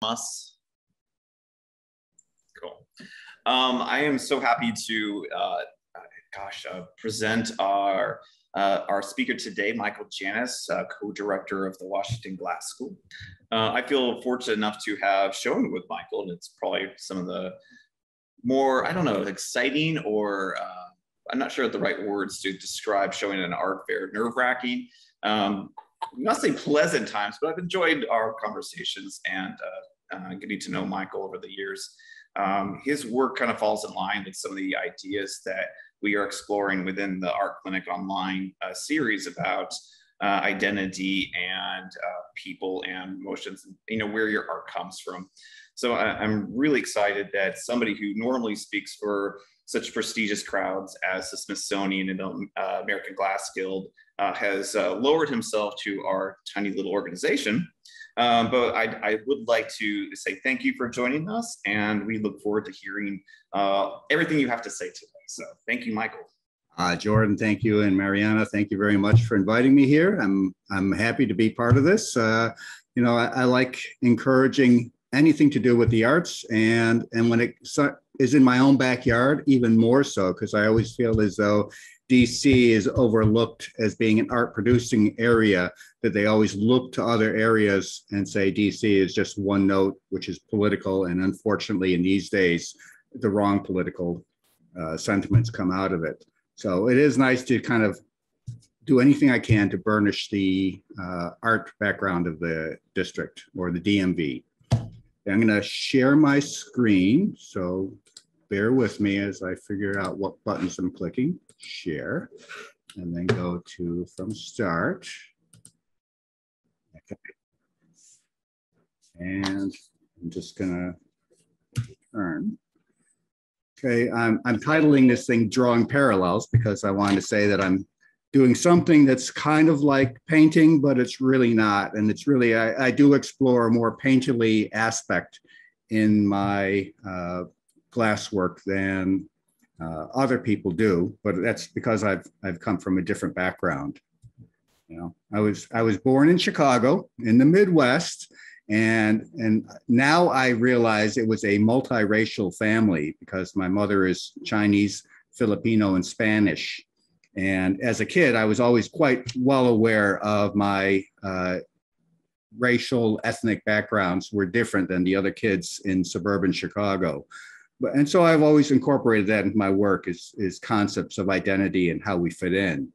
us? Cool. I am so happy to, present our speaker today, Michael Janis, co-director of the Washington Glass School. I feel fortunate enough to have shown with Michael, and it's probably some of the more, I don't know, exciting or I'm not sure the right words to describe showing an art fair, nerve-wracking. Not say pleasant times, but I've enjoyed our conversations and getting to know Michael over the years. His work kind of falls in line with some of the ideas that we are exploring within the Art Clinic Online series about identity and people and emotions, and where your art comes from. So I'm really excited that somebody who normally speaks for such prestigious crowds as the Smithsonian and the American Glass Guild has lowered himself to our tiny little organization. But I would like to say thank you for joining us, and we look forward to hearing everything you have to say today. So thank you, Michael. Jordan, thank you, and Mariana, thank you very much for inviting me here. I'm happy to be part of this. I like encouraging anything to do with the arts, and when it is in my own backyard, even more so, because I always feel as though DC is overlooked as being an art producing area, that they always look to other areas and say DC is just one note, which is political. And unfortunately, in these days, the wrong political sentiments come out of it. So it is nice to kind of do anything I can to burnish the art background of the district or the DMV. I'm going to share my screen, so bear with me as I figure out what buttons I'm clicking. Share, and then go to from start. Okay. And I'm just going to turn. Okay, I'm titling this thing Drawing Parallels because I wanted to say that I'm doing something that's kind of like painting, but it's really not. And it's really, I do explore a more painterly aspect in my glass work than other people do, but that's because I've come from a different background. I was born in Chicago in the Midwest, and now I realize it was a multiracial family because my mother is Chinese, Filipino, and Spanish. And as a kid, I was always quite well aware of my racial, ethnic backgrounds were different than the other kids in suburban Chicago. And so I've always incorporated that into my work is concepts of identity and how we fit in.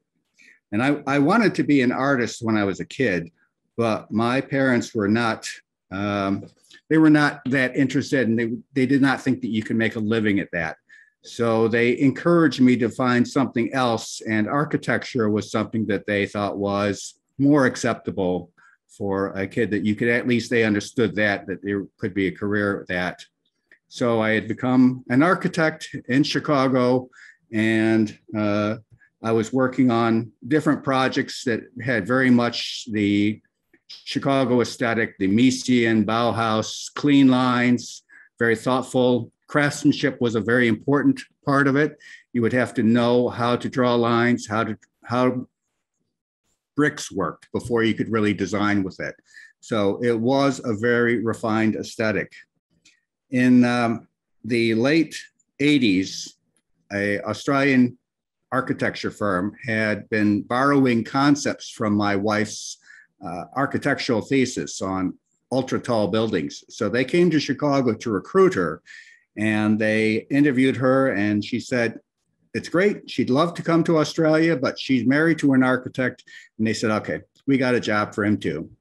And I wanted to be an artist when I was a kid, but my parents were not, they were not that interested, and they did not think that you could make a living at that. So they encouraged me to find something else, and architecture was something that they thought was more acceptable for a kid, that you could, at least they understood that there could be a career at that. So I had become an architect in Chicago, and I was working on different projects that had very much the Chicago aesthetic, the Miesian, Bauhaus, clean lines, very thoughtful. Craftsmanship was a very important part of it. You would have to know how to draw lines, how bricks worked before you could really design with it. So it was a very refined aesthetic. In the late 80s, an Australian architecture firm had been borrowing concepts from my wife's architectural thesis on ultra tall buildings. So they came to Chicago to recruit her, and they interviewed her, and she said, it's great. She'd love to come to Australia, but she's married to an architect. And they said, okay, we got a job for him too.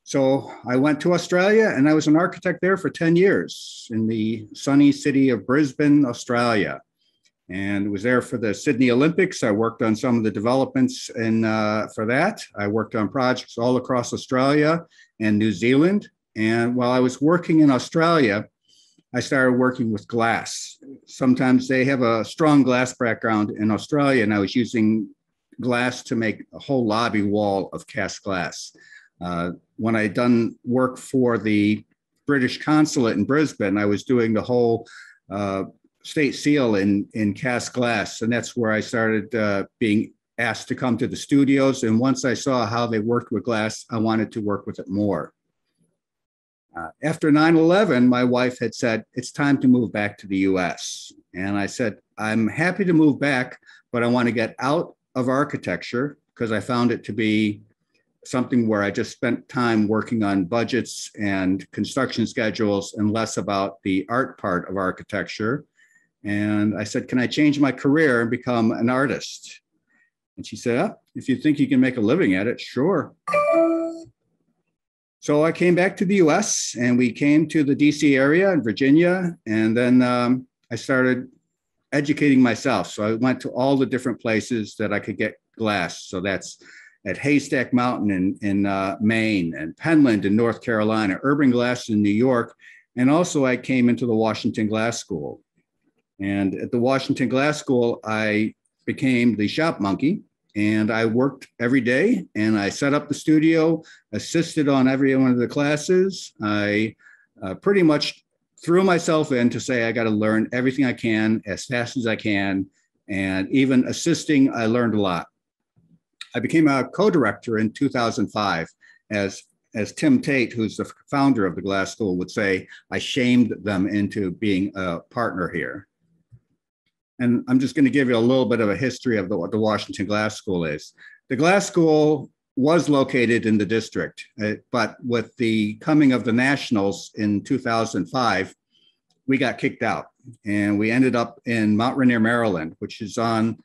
So I went to Australia, and I was an architect there for 10 years in the sunny city of Brisbane, Australia. And was there for the Sydney Olympics. I worked on some of the developments for that. I worked on projects all across Australia and New Zealand. And while I was working in Australia, I started working with glass. Sometimes they have a strong glass background in Australia, and I was using glass to make a whole lobby wall of cast glass. When I'd done work for the British consulate in Brisbane, I was doing the whole state seal in cast glass. And that's where I started being asked to come to the studios. And once I saw how they worked with glass, I wanted to work with it more. After 9/11, my wife had said, it's time to move back to the US. And I said, I'm happy to move back, but I want to get out of architecture because I found it to be something where I just spent time working on budgets and construction schedules and less about the art part of architecture. And I said, can I change my career and become an artist? And she said, if you think you can make a living at it, sure. So I came back to the US and we came to the DC area in Virginia. And then I started educating myself. So I went to all the different places that I could get glass. So that's at Haystack Mountain in Maine, and Penland in North Carolina, Urban Glass in New York. And also I came into the Washington Glass School. And at the Washington Glass School, I became the shop monkey. And I worked every day and I set up the studio, assisted on every one of the classes. I pretty much threw myself in to say, I got to learn everything I can as fast as I can. And even assisting, I learned a lot. I became a co-director in 2005. As Tim Tate, who's the founder of the Glass School, would say, I shamed them into being a partner here. And I'm just going to give you a little bit of a history of what the Washington Glass School is. The Glass School was located in the district, but with the coming of the Nationals in 2005, we got kicked out and we ended up in Mount Rainier, Maryland, which is on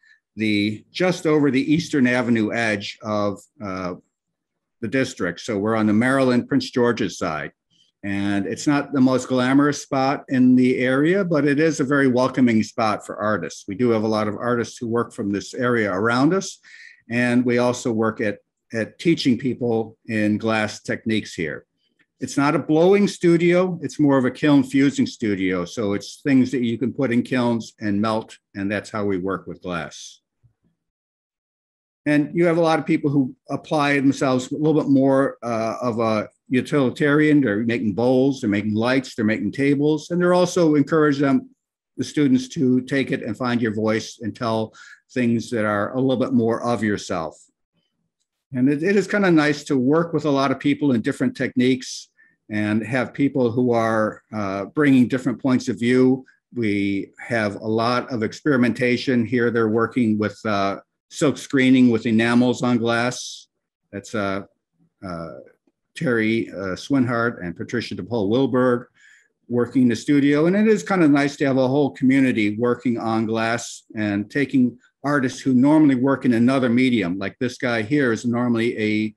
just over the Eastern Avenue edge of the district. So we're on the Maryland, Prince George's side. And it's not the most glamorous spot in the area, but it is a very welcoming spot for artists. We do have a lot of artists who work from this area around us. And we also work at teaching people in glass techniques here. It's not a blowing studio. It's more of a kiln fusing studio. So it's things that you can put in kilns and melt. And that's how we work with glass. And you have a lot of people who apply themselves a little bit more of a utilitarian. They're making bowls, they're making lights, they're making tables, and they're also encourage the students to take it and find your voice and tell things that are a little bit more of yourself. And it is kind of nice to work with a lot of people in different techniques and have people who are bringing different points of view. We have a lot of experimentation here. They're working with silk screening with enamels on glass. That's Terry Swinhart and Patricia DePaul-Wilberg working in the studio. And it is kind of nice to have a whole community working on glass and taking artists who normally work in another medium. Like this guy here is normally a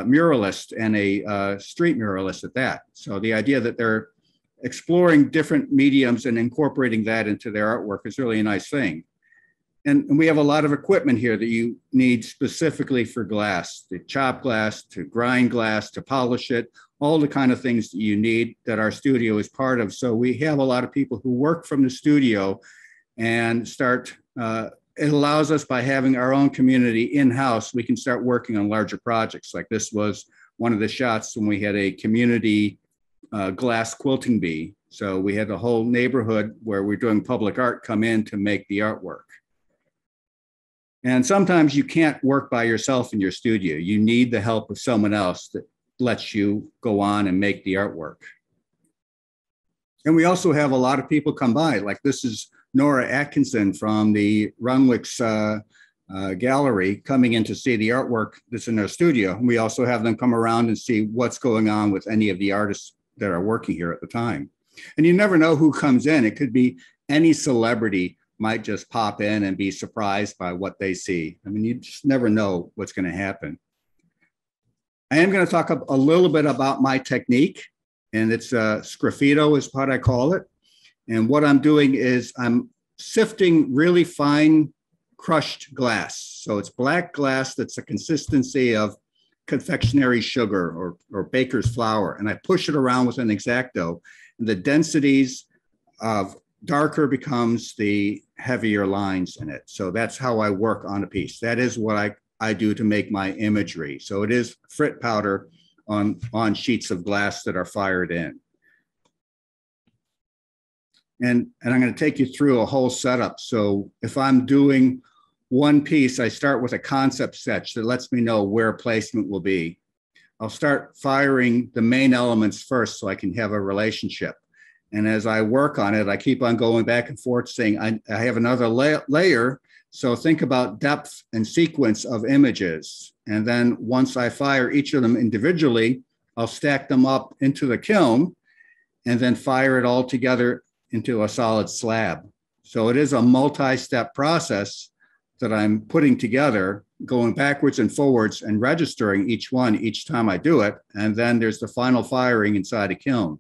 muralist and a street muralist at that. So the idea that they're exploring different mediums and incorporating that into their artwork is really a nice thing. And we have a lot of equipment here that you need specifically for glass, to chop glass, to grind glass, to polish it, all the kind of things that you need that our studio is part of. So we have a lot of people who work from the studio and start, it allows us, by having our own community in-house, we can start working on larger projects. Like this was one of the shots when we had a community glass quilting bee. So we had a whole neighborhood where we're doing public art come in to make the artwork. And sometimes you can't work by yourself in your studio. You need the help of someone else that lets you go on and make the artwork. And we also have a lot of people come by, like this is Nora Atkinson from the Runwick's gallery coming in to see the artwork that's in our studio. And we also have them come around and see what's going on with any of the artists that are working here at the time. And you never know who comes in. It could be any celebrity might just pop in and be surprised by what they see. I mean, you just never know what's going to happen. I am going to talk a little bit about my technique, and it's sgraffito is what I call it. And what I'm doing is I'm sifting really fine crushed glass. So it's black glass that's the consistency of confectionery sugar or baker's flour. And I push it around with an X-acto. And the densities of darker becomes the heavier lines in it. So that's how I work on a piece. That is what I do to make my imagery. So it is frit powder on sheets of glass that are fired in. And I'm going to take you through a whole setup. So if I'm doing one piece, I start with a concept sketch that lets me know where placement will be. I'll start firing the main elements first so I can have a relationship. And as I work on it, I keep on going back and forth saying, I have another layer. So think about depth and sequence of images. And then once I fire each of them individually, I'll stack them up into the kiln and then fire it all together into a solid slab. So it is a multi-step process that I'm putting together, going backwards and forwards and registering each one each time I do it. And then there's the final firing inside a kiln.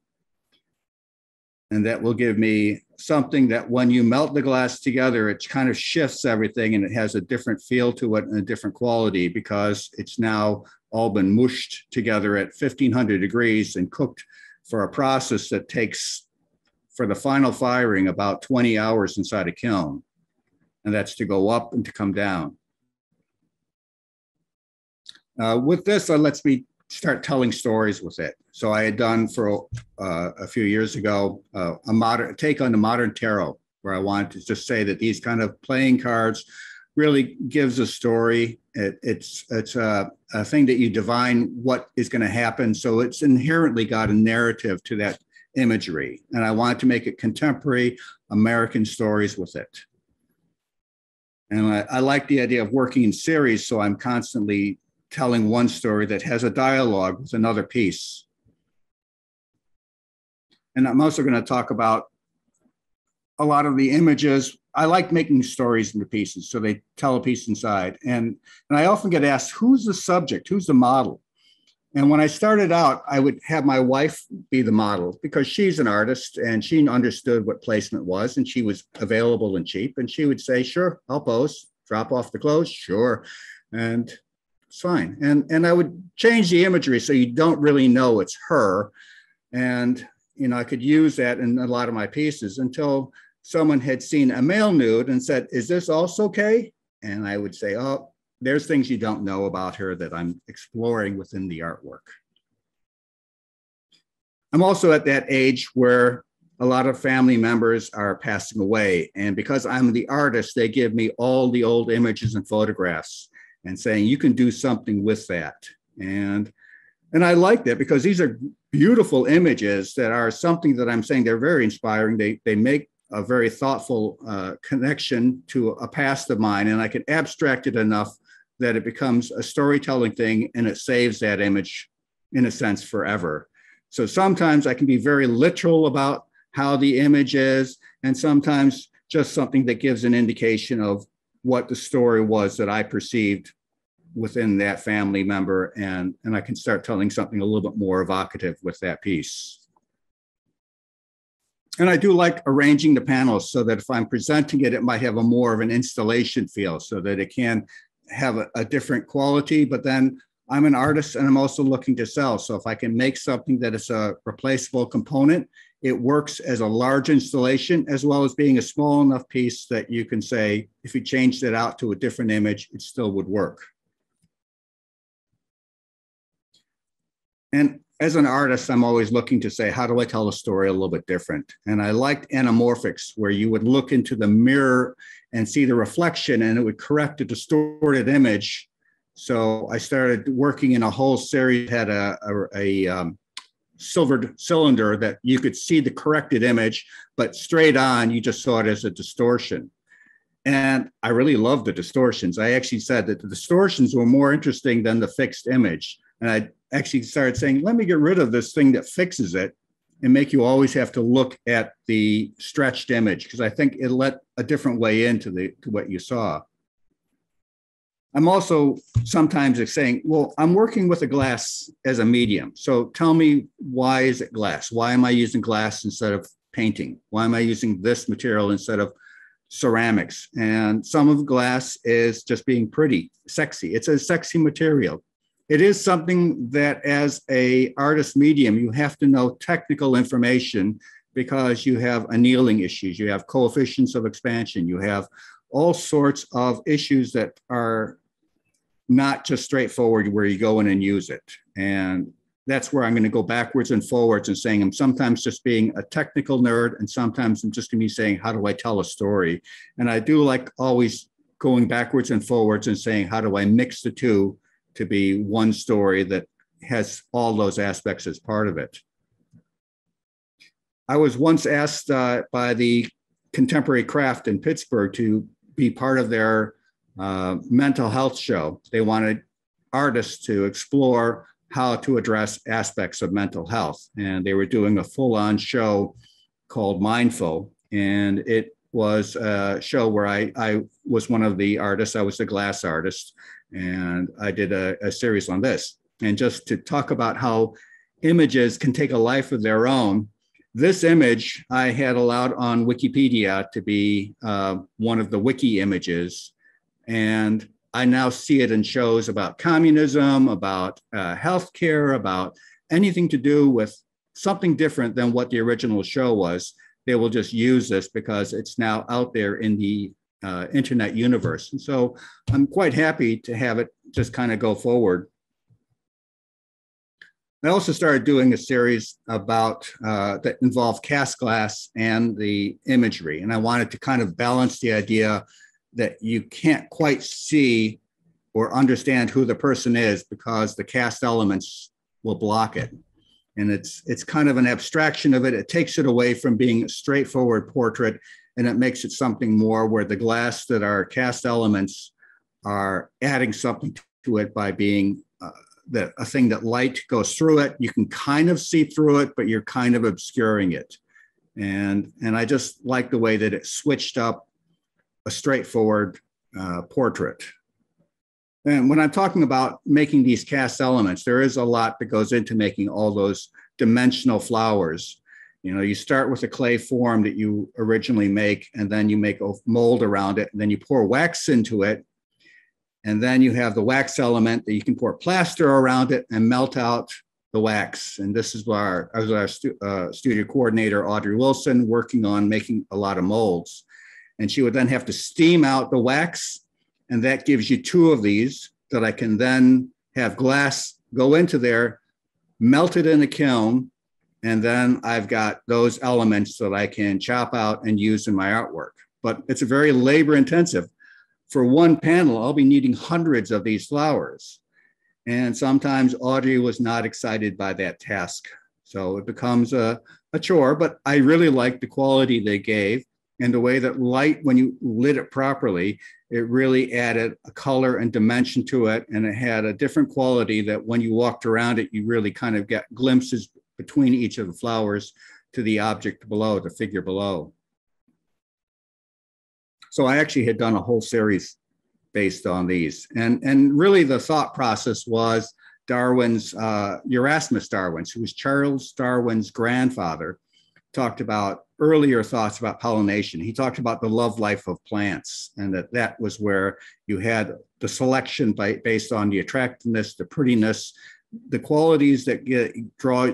And that will give me something that when you melt the glass together, it kind of shifts everything and it has a different feel to it and a different quality because it's now all been mushed together at 1500 degrees and cooked for a process that takes, for the final firing, about 20 hours inside a kiln. And that's to go up and to come down. With this, that lets me start telling stories with it. So I had done for a few years ago a modern take on the modern tarot, where I wanted to just say that these kind of playing cards really gives a story. It's a thing that you divine what is going to happen. So it's inherently got a narrative to that imagery. And I wanted to make it contemporary American stories with it. And I like the idea of working in series. So I'm constantly telling one story that has a dialogue with another piece. And I'm also going to talk about a lot of the images. I like making stories into pieces, so they tell a piece inside. And I often get asked, who's the subject? Who's the model? And when I started out, I would have my wife be the model because she's an artist and she understood what placement was and she was available and cheap. And she would say, sure, I'll pose, drop off the clothes, sure. And it's fine. And I would change the imagery so you don't really know it's her. And, you know, I could use that in a lot of my pieces until someone had seen a male nude and said, is this also okay? And I would say, oh, there's things you don't know about her that I'm exploring within the artwork. I'm also at that age where a lot of family members are passing away. And because I'm the artist, they give me all the old images and photographs and saying, you can do something with that. And I like that because these are beautiful images that are something that I'm saying they're very inspiring. They make a very thoughtful connection to a past of mine, and I can abstract it enough that it becomes a storytelling thing and it saves that image in a sense forever. So sometimes I can be very literal about how the image is, and sometimes just something that gives an indication of what the story was that I perceived within that family member, and I can start telling something a little bit more evocative with that piece. And I do like arranging the panels so that if I'm presenting it, it might have a more of an installation feel so that it can have a different quality, but then I'm an artist and I'm also looking to sell. So if I can make something that is a replaceable component, it works as a large installation as well as being a small enough piece that you can say, if you changed it out to a different image, it still would work. And as an artist, I'm always looking to say, how do I tell a story a little bit different? And I liked anamorphics, where you would look into the mirror and see the reflection and it would correct a distorted image. So I started working in a whole series, had a silvered cylinder that you could see the corrected image, but straight on, you just saw it as a distortion. And I really loved the distortions. I actually said that the distortions were more interesting than the fixed image. And I actually started saying, let me get rid of this thing that fixes it and make you always have to look at the stretched image, because I think it let a different way into to what you saw. I'm also sometimes saying, well, I'm working with a glass as a medium. So tell me, why is it glass? Why am I using glass instead of painting? Why am I using this material instead of ceramics? And some of glass is just being pretty, sexy. It's a sexy material. It is something that as a artist medium, you have to know technical information because you have annealing issues, you have coefficients of expansion, you have all sorts of issues that are not just straightforward where you go in and use it. And that's where I'm going to go backwards and forwards and saying I'm sometimes just being a technical nerd and sometimes I'm just going to be saying, how do I tell a story? And I do like always going backwards and forwards and saying, how do I mix the two to be one story that has all those aspects as part of it. I was once asked by the Contemporary Craft in Pittsburgh to be part of their mental health show. They wanted artists to explore how to address aspects of mental health. And they were doing a full-on show called Mindful. And it was a show where I was one of the artists. I was the glass artist. And I did a series on this. And just to talk about how images can take a life of their own, this image I had allowed on Wikipedia to be one of the wiki images. And I now see it in shows about communism, about healthcare, about anything to do with something different than what the original show was. They will just use this because it's now out there in the internet universe. And so I'm quite happy to have it just kind of go forward. I also started doing a series about that involved cast glass and the imagery. And I wanted to kind of balance the idea that you can't quite see or understand who the person is because the cast elements will block it. And it's kind of an abstraction of it. It takes it away from being a straightforward portrait, and it makes it something more where the glass that are cast elements are adding something to it by being a thing that light goes through it. You can kind of see through it, but you're kind of obscuring it. And I just like the way that it switched up a straightforward portrait. And when I'm talking about making these cast elements, there is a lot that goes into making all those dimensional flowers. You know, you start with a clay form that you originally make, and then you make a mold around it, and then you pour wax into it. And then you have the wax element that you can pour plaster around it and melt out the wax. And this is where I was our studio coordinator, Audrey Wilson, working on making a lot of molds. And she would then have to steam out the wax. And that gives you two of these that I can then have glass go into there, melt it in a kiln. And then I've got those elements that I can chop out and use in my artwork. But it's a very labor intensive. For one panel, I'll be needing hundreds of these flowers. And sometimes Audrey was not excited by that task. So it becomes a chore, but I really liked the quality they gave and the way that light, when you lit it properly, it really added a color and dimension to it. And it had a different quality that when you walked around it, you really kind of get glimpses between each of the flowers to the object below, the figure below. So I actually had done a whole series based on these. And really the thought process was Darwin's, Erasmus Darwin, who was Charles Darwin's grandfather, talked about earlier thoughts about pollination. He talked about the love life of plants, and that was where you had the selection based on the attractiveness, the prettiness, the qualities that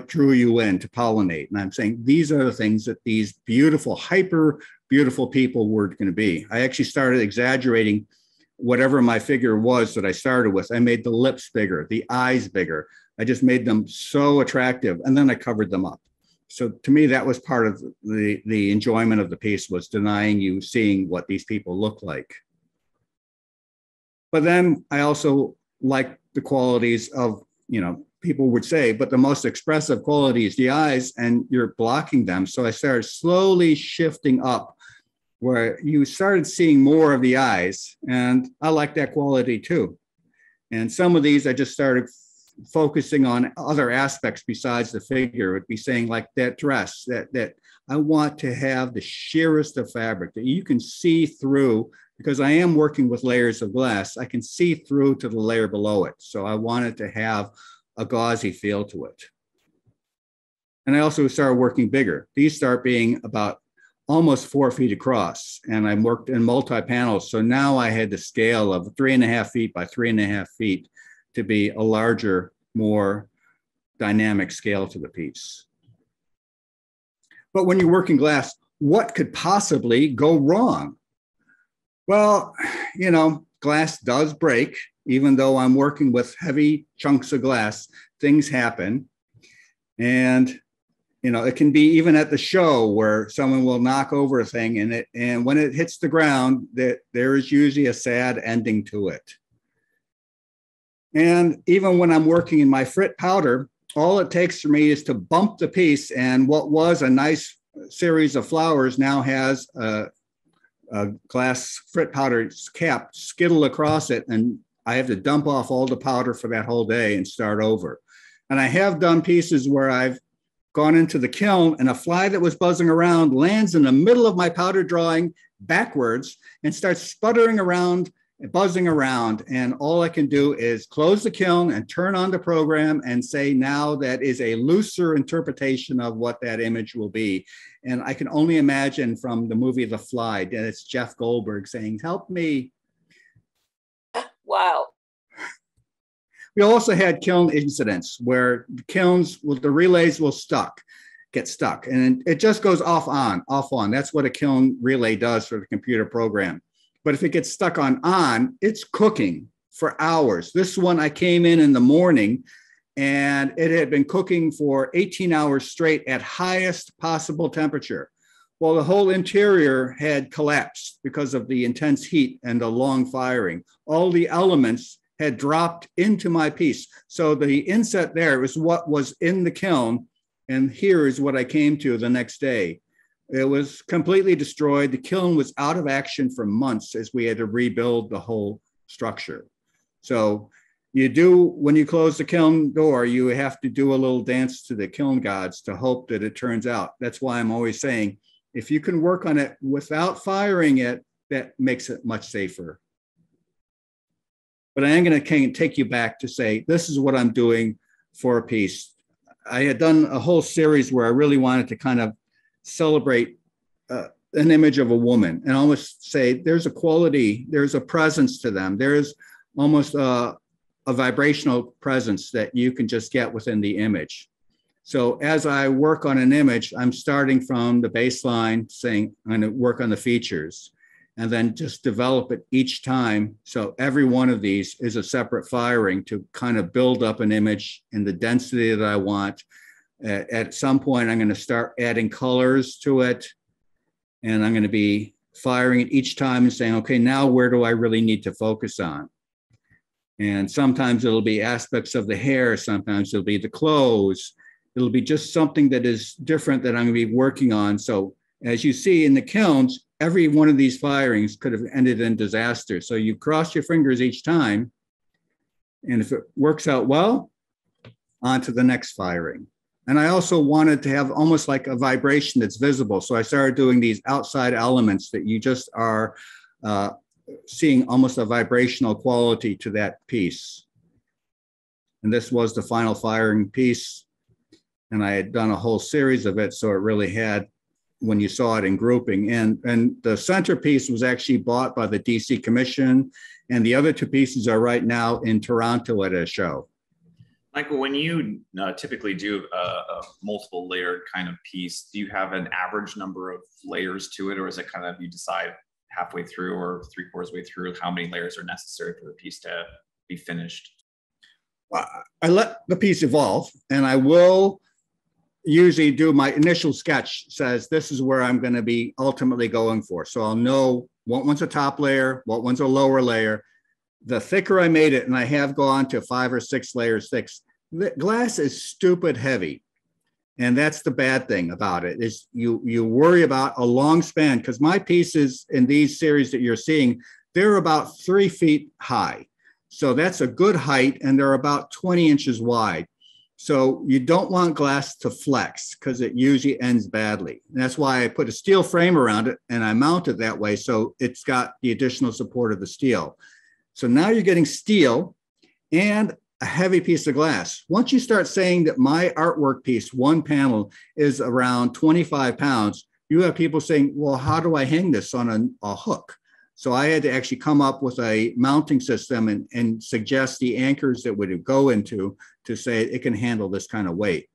drew you in to pollinate. And I'm saying these are the things that these beautiful, hyper beautiful people were going to be. I actually started exaggerating whatever my figure was that I started with. I made the lips bigger, the eyes bigger. I just made them so attractive, and then I covered them up. So to me, that was part of the enjoyment of the piece, was denying you seeing what these people look like. But then I also like the qualities of, you know, people would say, but the most expressive quality is the eyes, and you're blocking them. So I started slowly shifting up where you started seeing more of the eyes, and I like that quality too. And some of these I just started focusing on other aspects besides the figure. It would be saying like that dress, that I want to have the sheerest of fabric that you can see through, because I am working with layers of glass. I can see through to the layer below it. So I wanted to have a gauzy feel to it. And I also started working bigger. These start being about almost 4 feet across, and I worked in multi-panels. So now I had the scale of 3.5 feet by 3.5 feet to be a larger, more dynamic scale to the piece. But when you're working glass, what could possibly go wrong? Well, you know, glass does break. Even though I'm working with heavy chunks of glass, things happen. And you know, it can be even at the show where someone will knock over a thing, and when it hits the ground, that there is usually a sad ending to it. And even when I'm working in my frit powder, all it takes for me is to bump the piece, and what was a nice series of flowers now has a glass frit powder cap skittle across it, and I have to dump off all the powder for that whole day and start over. And I have done pieces where I've gone into the kiln and a fly that was buzzing around lands in the middle of my powder drawing backwards and starts sputtering around, buzzing around. And all I can do is close the kiln and turn on the program and say, now that is a looser interpretation of what that image will be. And I can only imagine from the movie The Fly that it's Jeff Goldberg saying, help me. Wow. We also had kiln incidents where the kilns, the relays will get stuck, and it just goes off on. That's what a kiln relay does for the computer program. But if it gets stuck on, it's cooking for hours. This one, I came in the morning, and it had been cooking for 18 hours straight at highest possible temperature. Well, the whole interior had collapsed because of the intense heat and the long firing. All the elements had dropped into my piece. So the inset there was what was in the kiln, and here is what I came to the next day. It was completely destroyed. The kiln was out of action for months as we had to rebuild the whole structure. So when you close the kiln door, you have to do a little dance to the kiln gods to hope that it turns out. That's why I'm always saying, if you can work on it without firing it, that makes it much safer. But I am going to take you back to say, this is what I'm doing for a piece. I had done a whole series where I really wanted to kind of celebrate an image of a woman and almost say there's a quality, there's a presence to them. There's almost a vibrational presence that you can just get within the image. So as I work on an image, I'm starting from the baseline saying, I'm going to work on the features and then just develop it each time. So every one of these is a separate firing to kind of build up an image in the density that I want. At some point, I'm going to start adding colors to it. And I'm going to be firing it each time and saying, okay, now where do I really need to focus on? And sometimes it'll be aspects of the hair. Sometimes it'll be the clothes. It'll be just something that is different that I'm going to be working on. So as you see in the kilns, every one of these firings could have ended in disaster. So you cross your fingers each time. And if it works out well, on to the next firing. And I also wanted to have almost like a vibration that's visible. So I started doing these outside elements that you just are seeing almost a vibrational quality to that piece. And this was the final firing piece. And I had done a whole series of it. So it really had, when you saw it in grouping. And the centerpiece was actually bought by the DC Commission. And the other two pieces are right now in Toronto at a show. Michael, when you typically do a multiple layered kind of piece, do you have an average number of layers to it, or is it kind of you decide halfway through or 3/4 way through how many layers are necessary for the piece to be finished? Well, I let the piece evolve, and I will usually do my initial sketch says this is where I'm going to be ultimately going for. So I'll know what one's a top layer, what one's a lower layer. The thicker I made it, and I have gone to 5 or 6 layers thick, the glass is stupid heavy. And that's the bad thing about it is you worry about a long span, because my pieces in these series that you're seeing, they're about 3 feet high. So that's a good height, and they're about 20 inches wide. So you don't want glass to flex because it usually ends badly. And that's why I put a steel frame around it and I mount it that way. So it's got the additional support of the steel. So now you're getting steel and a heavy piece of glass. Once you start saying that my artwork piece, one panel, is around 25 pounds, you have people saying, well, how do I hang this on a hook? So I had to actually come up with a mounting system and suggest the anchors that would go into to say it can handle this kind of weight.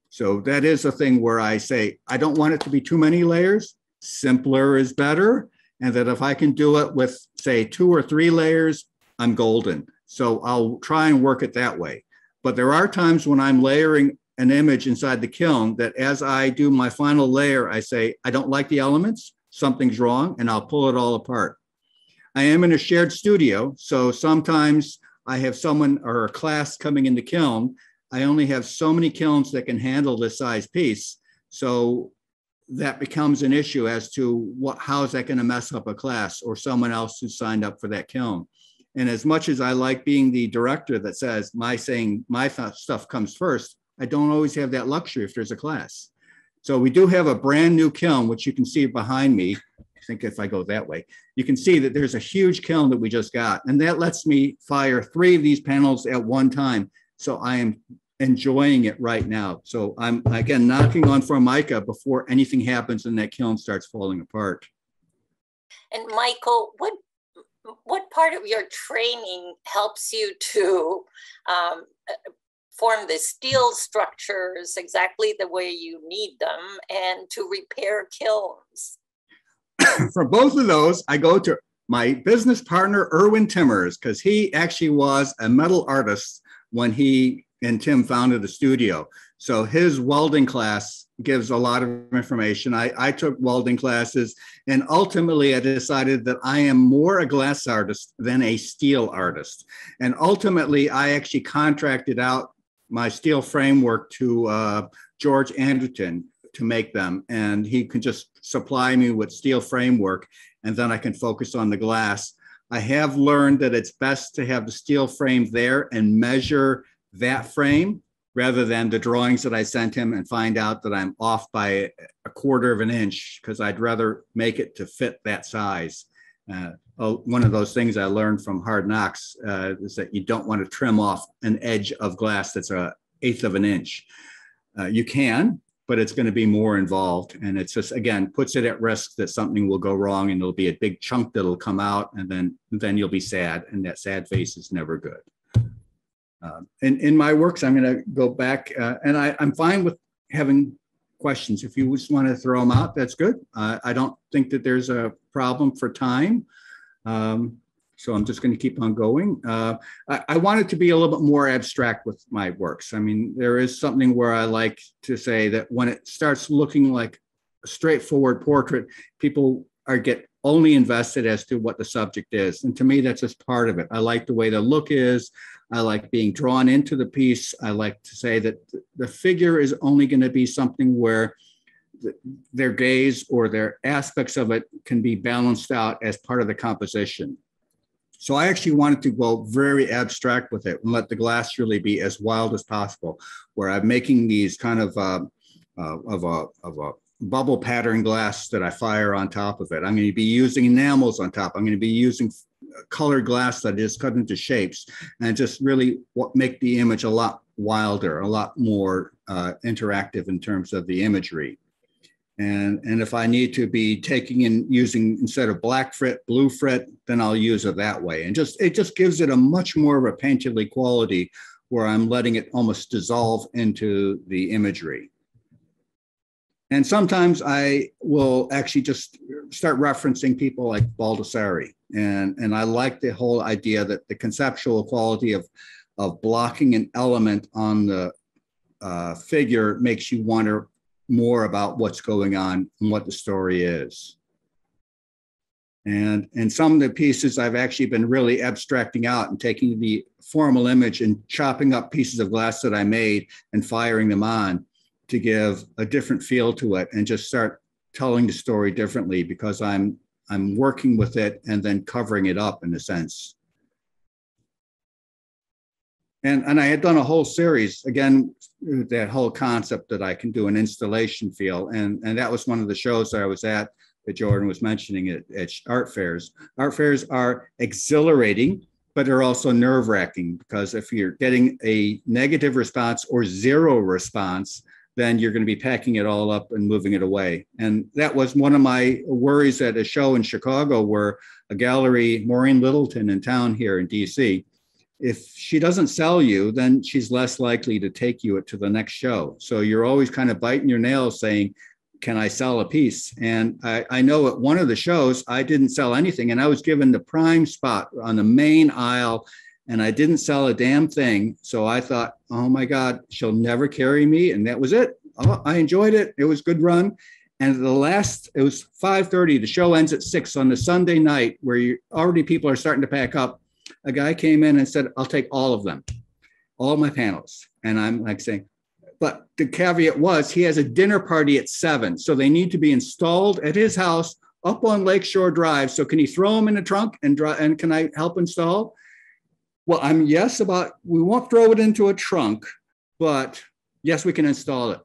So that is a thing where I say, I don't want it to be too many layers. Simpler is better. And that if I can do it with, say, 2 or 3 layers, I'm golden. So I'll try and work it that way. But there are times when I'm layering an image inside the kiln that as I do my final layer, I say, I don't like the elements, something's wrong, and I'll pull it all apart. I am in a shared studio, so sometimes I have someone or a class coming in the kiln, I only have so many kilns that can handle this size piece. So that becomes an issue as to how is that going to mess up a class or someone else who signed up for that kiln. And as much as I like being the director that says my stuff comes first, I don't always have that luxury if there's a class. So we do have a brand new kiln, which you can see behind me. I think if I go that way, you can see that there's a huge kiln that we just got. And that lets me fire 3 of these panels at one time. So I am enjoying it right now. So I'm, again, knocking on Formica before anything happens and that kiln starts falling apart. And Michael, what part of your training helps you to form the steel structures exactly the way you need them and to repair kilns? For both of those, I go to my business partner, Erwin Timmers, because he actually was a metal artist when he and Tim founded the studio. So his welding class gives a lot of information. I took welding classes, and ultimately I decided that I am more a glass artist than a steel artist. And ultimately I actually contracted out my steel framework to George Anderton to make them. And he can just supply me with steel framework, and then I can focus on the glass. I have learned that it's best to have the steel frame there and measure that frame rather than the drawings that I sent him and find out that I'm off by a quarter of an inch, because I'd rather make it to fit that size. One of those things I learned from Hard Knocks is that you don't want to trim off an edge of glass that's 1/8 of an inch. You can, but it's going to be more involved. And it's just, again, puts it at risk that something will go wrong and it'll be a big chunk that'll come out, and then you'll be sad. And that sad face is never good. In my works, I'm going to go back and I'm fine with having questions. If you just want to throw them out, that's good. I don't think that there's a problem for time. So I'm just going to keep on going. I want it to be a little bit more abstract with my works. I mean, there is something where I like to say that when it starts looking like a straightforward portrait, people get only invested as to what the subject is. And to me, that's just part of it. I like the way the look is. I like being drawn into the piece. I like to say that the figure is only going to be something where their gaze or their aspects of it can be balanced out as part of the composition. So I actually wanted to go very abstract with it and let the glass really be as wild as possible, where I'm making these kind of a bubble pattern glass that I fire on top of it. I'm going to be using enamels on top. I'm going to be using colored glass that is cut into shapes, and just really make the image a lot wilder, a lot more interactive in terms of the imagery. And if I need to be taking and using, instead of black frit, blue frit, then I'll use it that way. And it just gives it a much more of a painterly quality, where I'm letting it almost dissolve into the imagery. And sometimes I will actually just start referencing people like Baldessari. And I like the whole idea that the conceptual quality of blocking an element on the figure makes you wonder more about what's going on and what the story is. And some of the pieces I've actually been really abstracting out and taking the formal image and chopping up pieces of glass that I made and firing them on to give a different feel to it and just start telling the story differently, because I'm working with it and then covering it up in a sense. And I had done a whole series, again, that whole concept that I can do an installation feel. And that was one of the shows that I was at that Jordan was mentioning at art fairs. Art fairs are exhilarating, but they're also nerve-wracking, because if you're getting a negative response or zero response, then you're going to be packing it all up and moving it away. And that was one of my worries at a show in Chicago, where a gallery, Maureen Littleton in town here in DC, if she doesn't sell you, then she's less likely to take you to the next show. So you're always kind of biting your nails saying, can I sell a piece? And I know at one of the shows, I didn't sell anything, and I was given the prime spot on the main aisle, and I didn't sell a damn thing. So I thought, oh my God, she'll never carry me. And that was it. Oh, I enjoyed it. It was a good run. And it was 5:30. The show ends at 6 on the Sunday night, where already people are starting to pack up. a guy came in and said, I'll take all of them, all my panels. And I'm like saying, but the caveat was he has a dinner party at 7. So they need to be installed at his house up on Lakeshore Drive. So can he throw them in the trunk and can I help install? Well, I'm yes about, we won't throw it into a trunk, but yes, we can install it.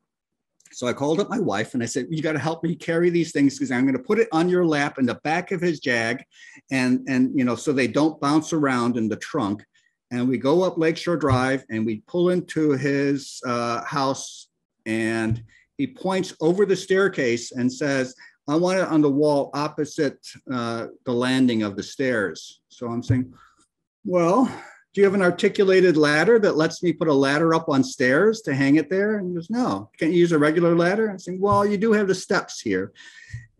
So I called up my wife and I said, you got to help me carry these things because I'm going to put it on your lap in the back of his Jag and you know, so they don't bounce around in the trunk. And we go up Lakeshore Drive and we pull into his house and he points over the staircase and says, I want it on the wall opposite the landing of the stairs. So I'm saying, well, do you have an articulated ladder that lets me put a ladder up on stairs to hang it there? And he goes, no, can't you use a regular ladder? I'm saying, well, you do have the steps here.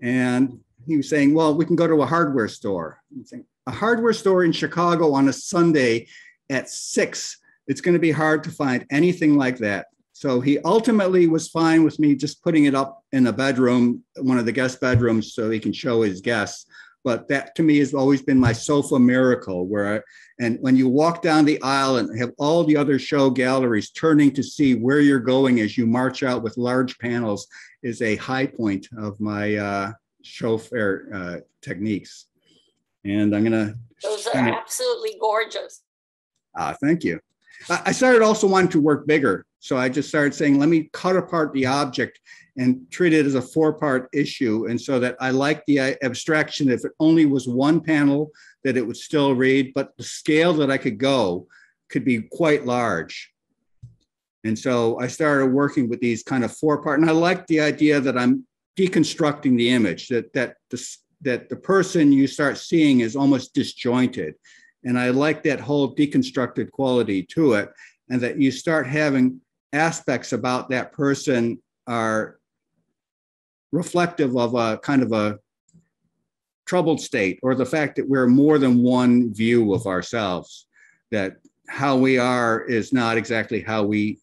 And he was saying, well, we can go to a hardware store. I'm saying, a hardware store in Chicago on a Sunday at 6, it's going to be hard to find anything like that. So he ultimately was fine with me just putting it up in a bedroom, one of the guest bedrooms, so he can show his guests. But that to me has always been my sofa miracle, and when you walk down the aisle and have all the other show galleries turning to see where you're going as you march out with large panels is a high point of my show fair techniques. And I'm gonna. Those are absolutely gorgeous. Thank you. I started also wanting to work bigger. So I just started saying, let me cut apart the object and treat it as a 4-part issue. And so that I like the abstraction, if it only was one panel, that it would still read, but the scale that I could go could be quite large. And so I started working with these kind of 4-part, and I like the idea that I'm deconstructing the image, that the person you start seeing is almost disjointed. And I like that whole deconstructed quality to it, and that you start having aspects about that person are reflective of a kind of a troubled state, or the fact that we're more than one view of ourselves, that how we are is not exactly how we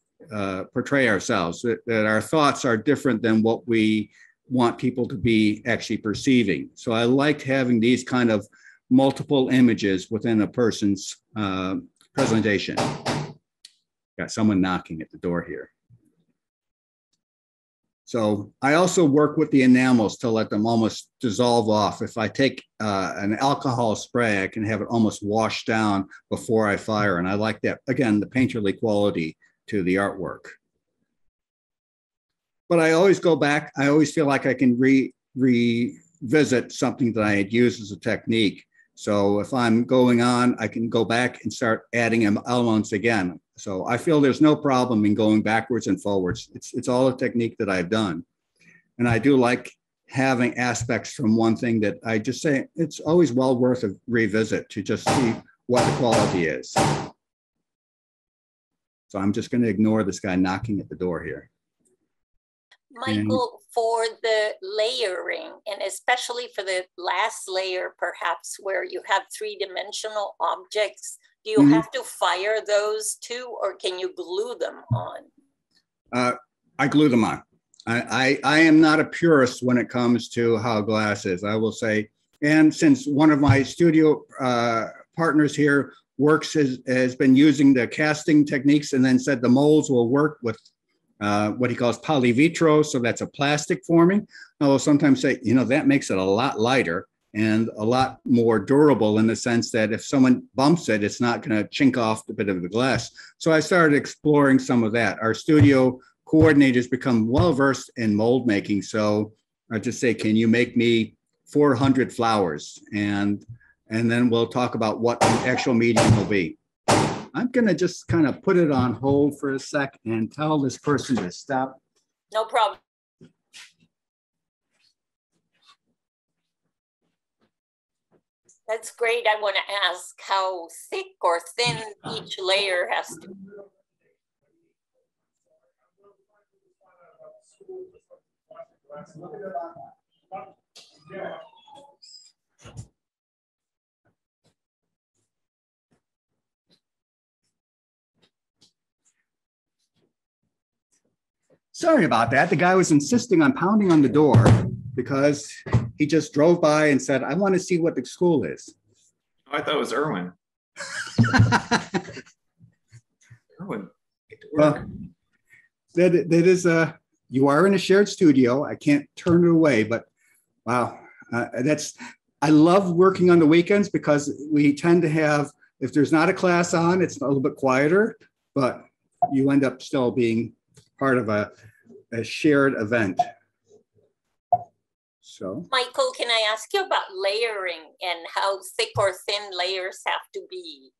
portray ourselves, that our thoughts are different than what we want people to be actually perceiving. So I liked having these kind of multiple images within a person's presentation. Got someone knocking at the door here. So I also work with the enamels to let them almost dissolve off. If I take an alcohol spray, I can have it almost wash down before I fire. And I like that, again, the painterly quality to the artwork. But I always go back. I always feel like I can revisit something that I had used as a technique. So if I'm going on, I can go back and start adding elements again. So I feel there's no problem in going backwards and forwards. It's all a technique that I've done. And I do like having aspects from one thing that I just say, it's always well worth a revisit to just see what the quality is. So I'm just going to ignore this guy knocking at the door here. Michael, for the layering, and especially for the last layer, perhaps where you have 3-dimensional objects, do you have to fire those too, or can you glue them on? I glue them on. I am not a purist when it comes to how glass is, I will say. And since one of my studio partners here has been using the casting techniques and then said the molds will work with what he calls polyvitro, so that's a plastic forming. I will sometimes say, you know, that makes it a lot lighter and a lot more durable in the sense that if someone bumps it, it's not going to chink off the bit of the glass. So I started exploring some of that. Our studio coordinators become well-versed in mold making. So I just say, can you make me 400 flowers? And then we'll talk about what the actual medium will be. I'm going to just kind of put it on hold for a sec and tell this person to stop. No problem. That's great. I want to ask how thick or thin each layer has to be. Sorry about that. The guy was insisting on pounding on the door because he just drove by and said, I want to see what the school is. Oh, I thought it was Irwin. Erwin, get to work. Well, that is you are in a shared studio. I can't turn it away, but wow, I love working on the weekends because we tend to have, if there's not a class on, it's a little bit quieter, but you end up still being part of a shared event. So, Michael, can I ask you about layering and how thick or thin layers have to be?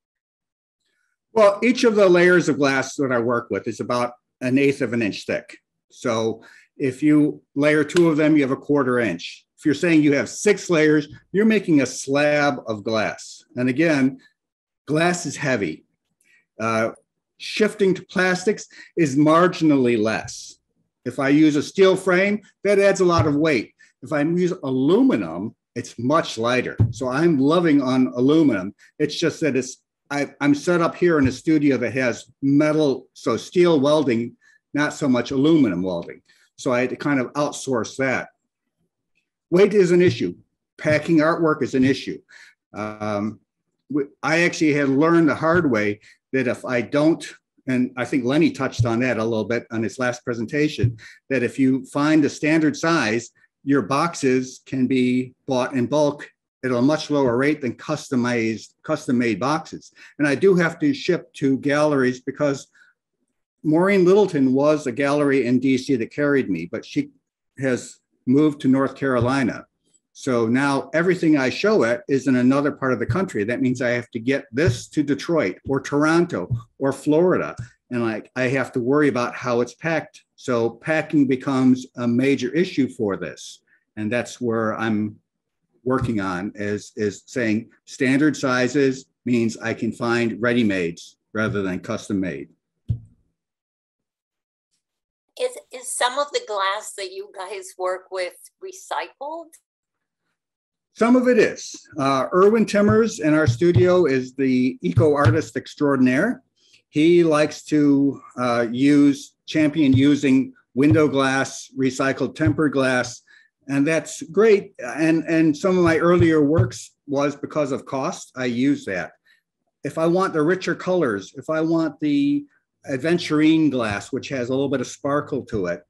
well, each of the layers of glass that I work with is about 1/8 of an inch thick. So if you layer 2 of them, you have a 1/4 inch. If you're saying you have 6 layers, you're making a slab of glass. And again, glass is heavy. Shifting to plastics is marginally less. If I use a steel frame, that adds a lot of weight. If I use aluminum, it's much lighter. So I'm loving on aluminum. It's just that I'm set up here in a studio that has metal, so steel welding, not so much aluminum welding. So I had to kind of outsource that. Weight is an issue. Packing artwork is an issue. I actually had learned the hard way that if I don't, and I think Lenny touched on that a little bit on his last presentation, that if you find a standard size, your boxes can be bought in bulk at a much lower rate than custom-made boxes. And I do have to ship to galleries because Maureen Littleton was a gallery in DC that carried me, but she has moved to North Carolina. So now everything I show at is in another part of the country. That means I have to get this to Detroit or Toronto or Florida. And I have to worry about how it's packed. So packing becomes a major issue for this. And that's where I'm working on is saying standard sizes means I can find ready-mades rather than custom made. Is some of the glass that you guys work with recycled? Some of it is. Erwin Timmers in our studio is the eco artist extraordinaire. He likes to champion using window glass, recycled tempered glass, and that's great. And some of my earlier works was because of cost, I use that. If I want the richer colors, if I want the aventurine glass, which has a little bit of sparkle to it,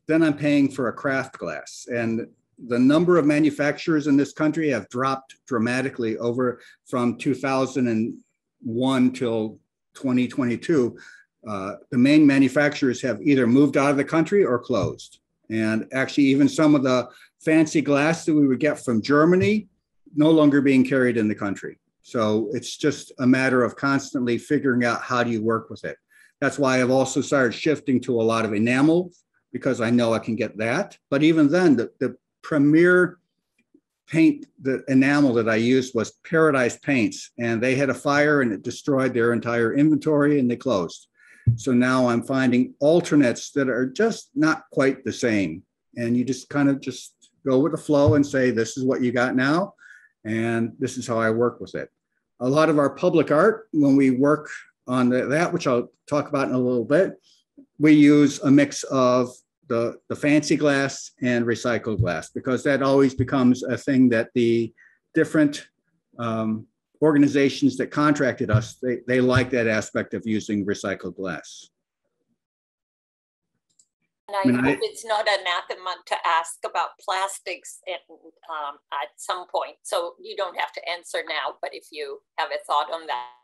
then I'm paying for a craft glass. And the number of manufacturers in this country have dropped dramatically over from 2001 till 2022. The main manufacturers have either moved out of the country or closed. And actually, even some of the fancy glass that we would get from Germany no longer being carried in the country. So it's just a matter of constantly figuring out how do you work with it. That's why I've also started shifting to a lot of enamel because I know I can get that. But even then, the premier paint, the enamel that I used was Paradise Paints, and they had a fire and it destroyed their entire inventory and they closed. So now I'm finding alternates that are just not quite the same. And you just kind of just go with the flow and say, this is what you got now. And this is how I work with it. A lot of our public art, when we work on that, which I'll talk about in a little bit, we use a mix of the fancy glass and recycled glass, because that always becomes a thing that the different organizations that contracted us, they like that aspect of using recycled glass. And I hope it's not anathema to ask about plastics at some point. So you don't have to answer now, but if you have a thought on that.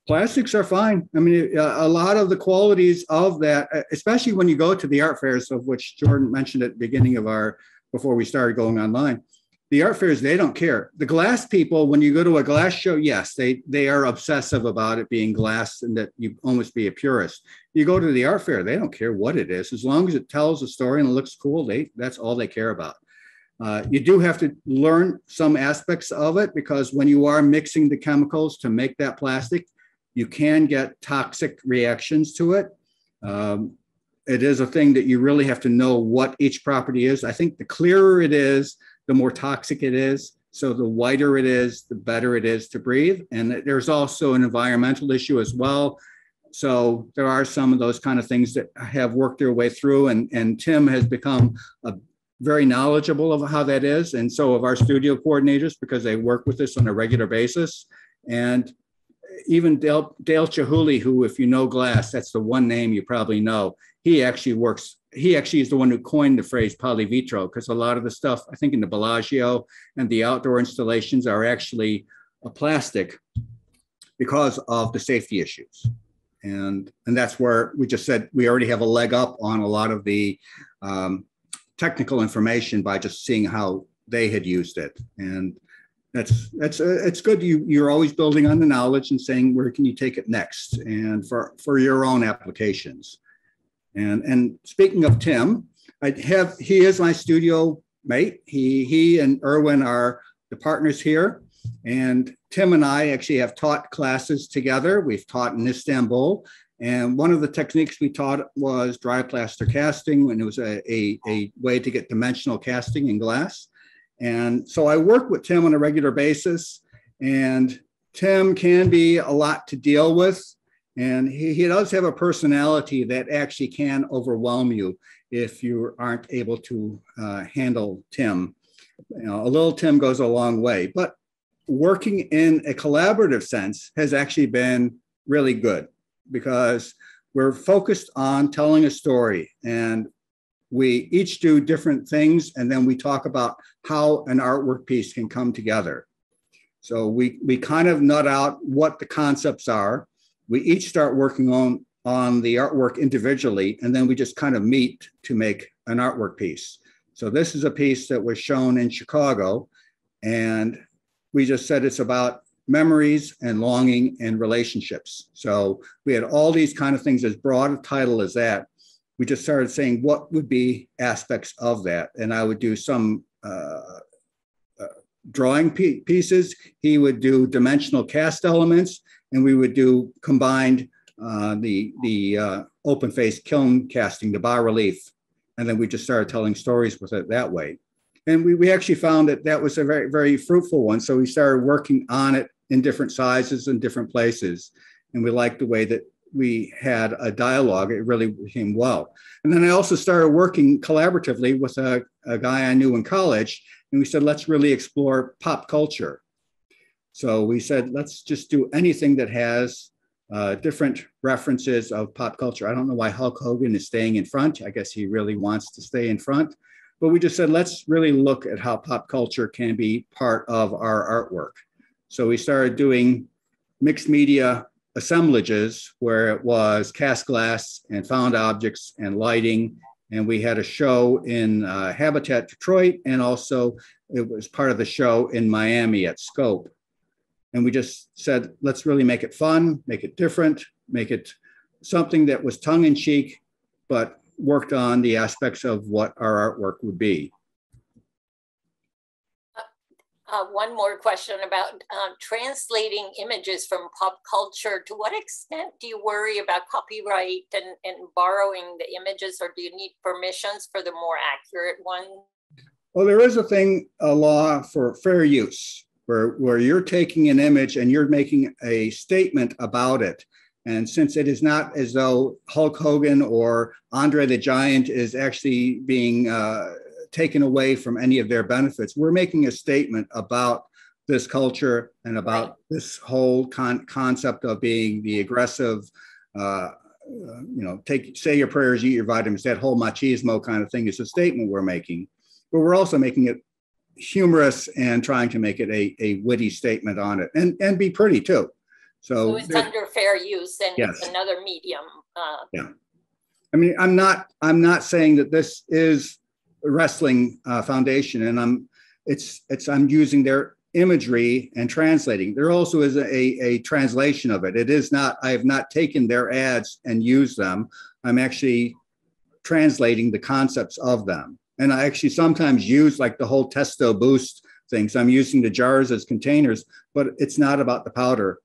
Plastics are fine. I mean, a lot of the qualities of that, especially when you go to the art fairs, of which Jordan mentioned at the beginning of before we started going online, the art fairs, they don't care. The glass people, when you go to a glass show, yes, they are obsessive about it being glass and that you almost be a purist. You go to the art fair, they don't care what it is. As long as it tells a story and it looks cool, that's all they care about. You do have to learn some aspects of it, because when you are mixing the chemicals to make that plastic, you can get toxic reactions to it. It is a thing that you really have to know what each property is. I think the clearer it is, the more toxic it is. So the whiter it is, the better it is to breathe. And there's also an environmental issue as well. So there are some of those kind of things that have worked their way through, and Tim has become very knowledgeable of how that is. And so have our studio coordinators, because they work with us on a regular basis. And even Dale Chihuly, who, if you know glass, that's the one name you probably know. He actually is the one who coined the phrase polyvitro, because a lot of the stuff, I think in the Bellagio and the outdoor installations are actually a plastic because of the safety issues. And that's where we just said we already have a leg up on a lot of the technical information by just seeing how they had used it. And it's good. You're always building on the knowledge and saying, where can you take it next? And for your own applications. And speaking of Tim, he is my studio mate. He and Erwin are the partners here. And Tim and I actually have taught classes together. We've taught in Istanbul. And one of the techniques we taught was dry plaster casting, and it was a way to get dimensional casting in glass. And so I work with Tim on a regular basis, and Tim can be a lot to deal with. And he does have a personality that actually can overwhelm you if you aren't able to handle Tim. You know, a little Tim goes a long way, but working in a collaborative sense has actually been really good because we're focused on telling a story, and we each do different things, and then we talk about how an artwork piece can come together. So we kind of nut out what the concepts are. We each start working on the artwork individually, and then we just kind of meet to make an artwork piece. So this is a piece that was shown in Chicago, and we just said it's about memories and longing and relationships. So we had all these kind of things, as broad a title as that. We just started saying what would be aspects of that. And I would do some drawing pieces. He would do dimensional cast elements, and we would do combined the open face kiln casting, the bas relief. And then we just started telling stories with it that way. And we actually found that was a very, very fruitful one. So we started working on it in different sizes and different places. And we liked the way that we had a dialogue. It really became well. And then I also started working collaboratively with a guy I knew in college. And we said, let's really explore pop culture. So we said, let's just do anything that has different references of pop culture. I don't know why Hulk Hogan is staying in front. I guess he really wants to stay in front. But we just said, let's really look at how pop culture can be part of our artwork. So we started doing mixed media assemblages where it was cast glass and found objects and lighting. And we had a show in Habitat Detroit, and also it was part of the show in Miami at Scope. And we just said, let's really make it fun, make it different, make it something that was tongue in cheek, but worked on the aspects of what our artwork would be. One more question about translating images from pop culture. To what extent do you worry about copyright and borrowing the images, or do you need permissions for the more accurate one? Well, there is a law for fair use, where you're taking an image and you're making a statement about it. And since it is not as though Hulk Hogan or Andre the Giant is actually being taken away from any of their benefits, we're making a statement about this culture and about this whole concept of being the aggressive, say your prayers, eat your vitamins, that whole machismo kind of thing is a statement we're making. But we're also making it humorous and trying to make it a witty statement on it, and be pretty too. So it's under fair use, and yes. It's another medium. Yeah, I mean, I'm not saying that this is a wrestling foundation, and I'm using their imagery and translating. There also is a translation of it. It is not. I have not taken their ads and used them. I'm actually translating the concepts of them, and I actually sometimes use like the whole testo boost thing. So I'm using the jars as containers, but it's not about the powder.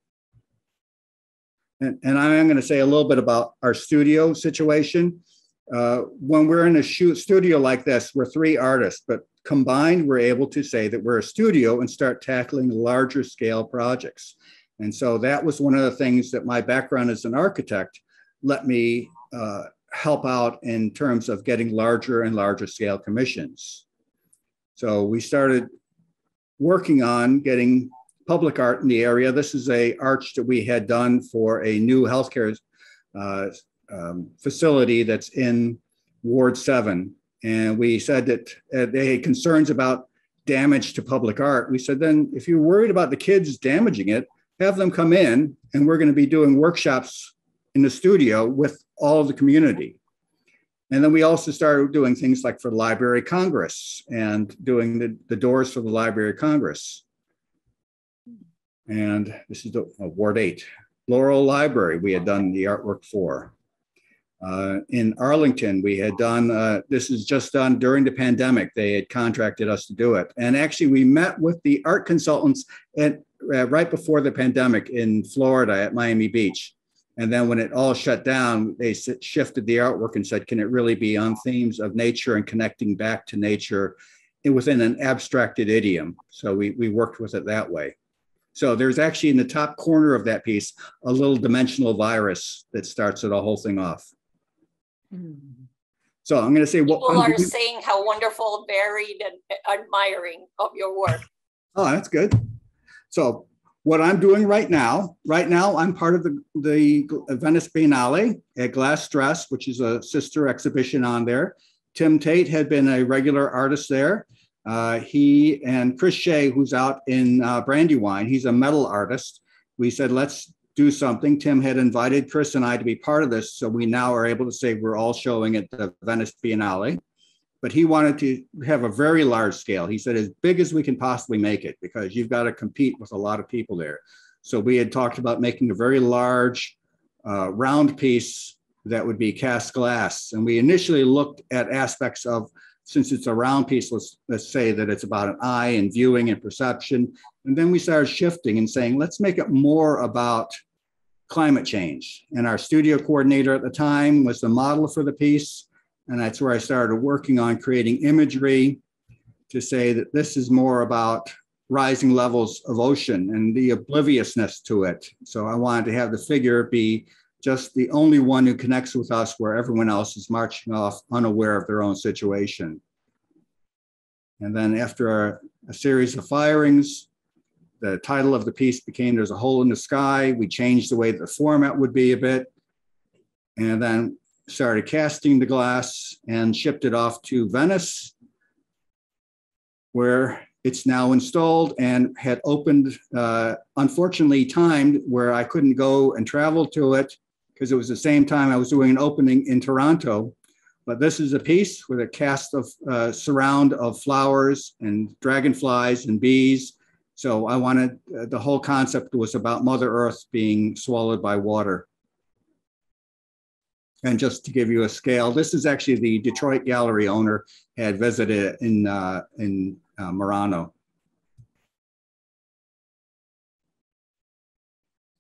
And I'm going to say a little bit about our studio situation. When we're in a studio like this, we're 3 artists, but combined, we're able to say that we're a studio and start tackling larger scale projects. And so that was one of the things that my background as an architect let me help out in terms of getting larger and larger scale commissions. So we started working on getting public art in the area. This is a arch that we had done for a new healthcare facility that's in Ward 7. And we said that they had concerns about damage to public art. We said, then if you're worried about the kids damaging it, have them come in, and we're going to be doing workshops in the studio with all of the community. And then we also started doing things like for the Library of Congress and doing the doors for the Library of Congress. And this is Ward 8. Laurel Library, we had done the artwork for. In Arlington, we had done, this is just done during the pandemic. They had contracted us to do it. And actually, we met with the art consultants right before the pandemic in Florida at Miami Beach. And then when it all shut down, they shifted the artwork and said, can it really be on themes of nature and connecting back to nature within an abstracted idiom? So we worked with it that way. So there's actually in the top corner of that piece, a little dimensional virus that starts the whole thing off. So I'm going to say what people are saying how wonderful, varied, and admiring of your work. Oh, that's good. So what I'm doing right now I'm part of the Venice Biennale at Glass Stress, which is a sister exhibition on there. Tim Tate had been a regular artist there. He and Chris Shea, who's out in Brandywine, he's a metal artist. We said, let's do something. Tim had invited Chris and I to be part of this. So we now are able to say we're all showing at the Venice Biennale. But he wanted to have a very large scale. He said, as big as we can possibly make it, because you've got to compete with a lot of people there. So we had talked about making a very large round piece that would be cast glass. And we initially looked at aspects of, since it's a round piece, let's say that it's about an eye and viewing and perception. And then we started shifting and saying, let's make it more about climate change. And our studio coordinator at the time was the model for the piece. And that's where I started working on creating imagery to say that this is more about rising levels of ocean and the obliviousness to it. So I wanted to have the figure be just the only one who connects with us, where everyone else is marching off unaware of their own situation. And then after a series of firings, the title of the piece became There's a Hole in the Sky. We changed the way the format would be a bit. And then started casting the glass and shipped it off to Venice, where it's now installed and had opened, unfortunately timed, where I couldn't go and travel to it because it was the same time I was doing an opening in Toronto. But this is a piece with a cast of surround of flowers and dragonflies and bees. So I wanted, the whole concept was about Mother Earth being swallowed by water. And just to give you a scale, this is actually the Detroit gallery owner had visited in Murano.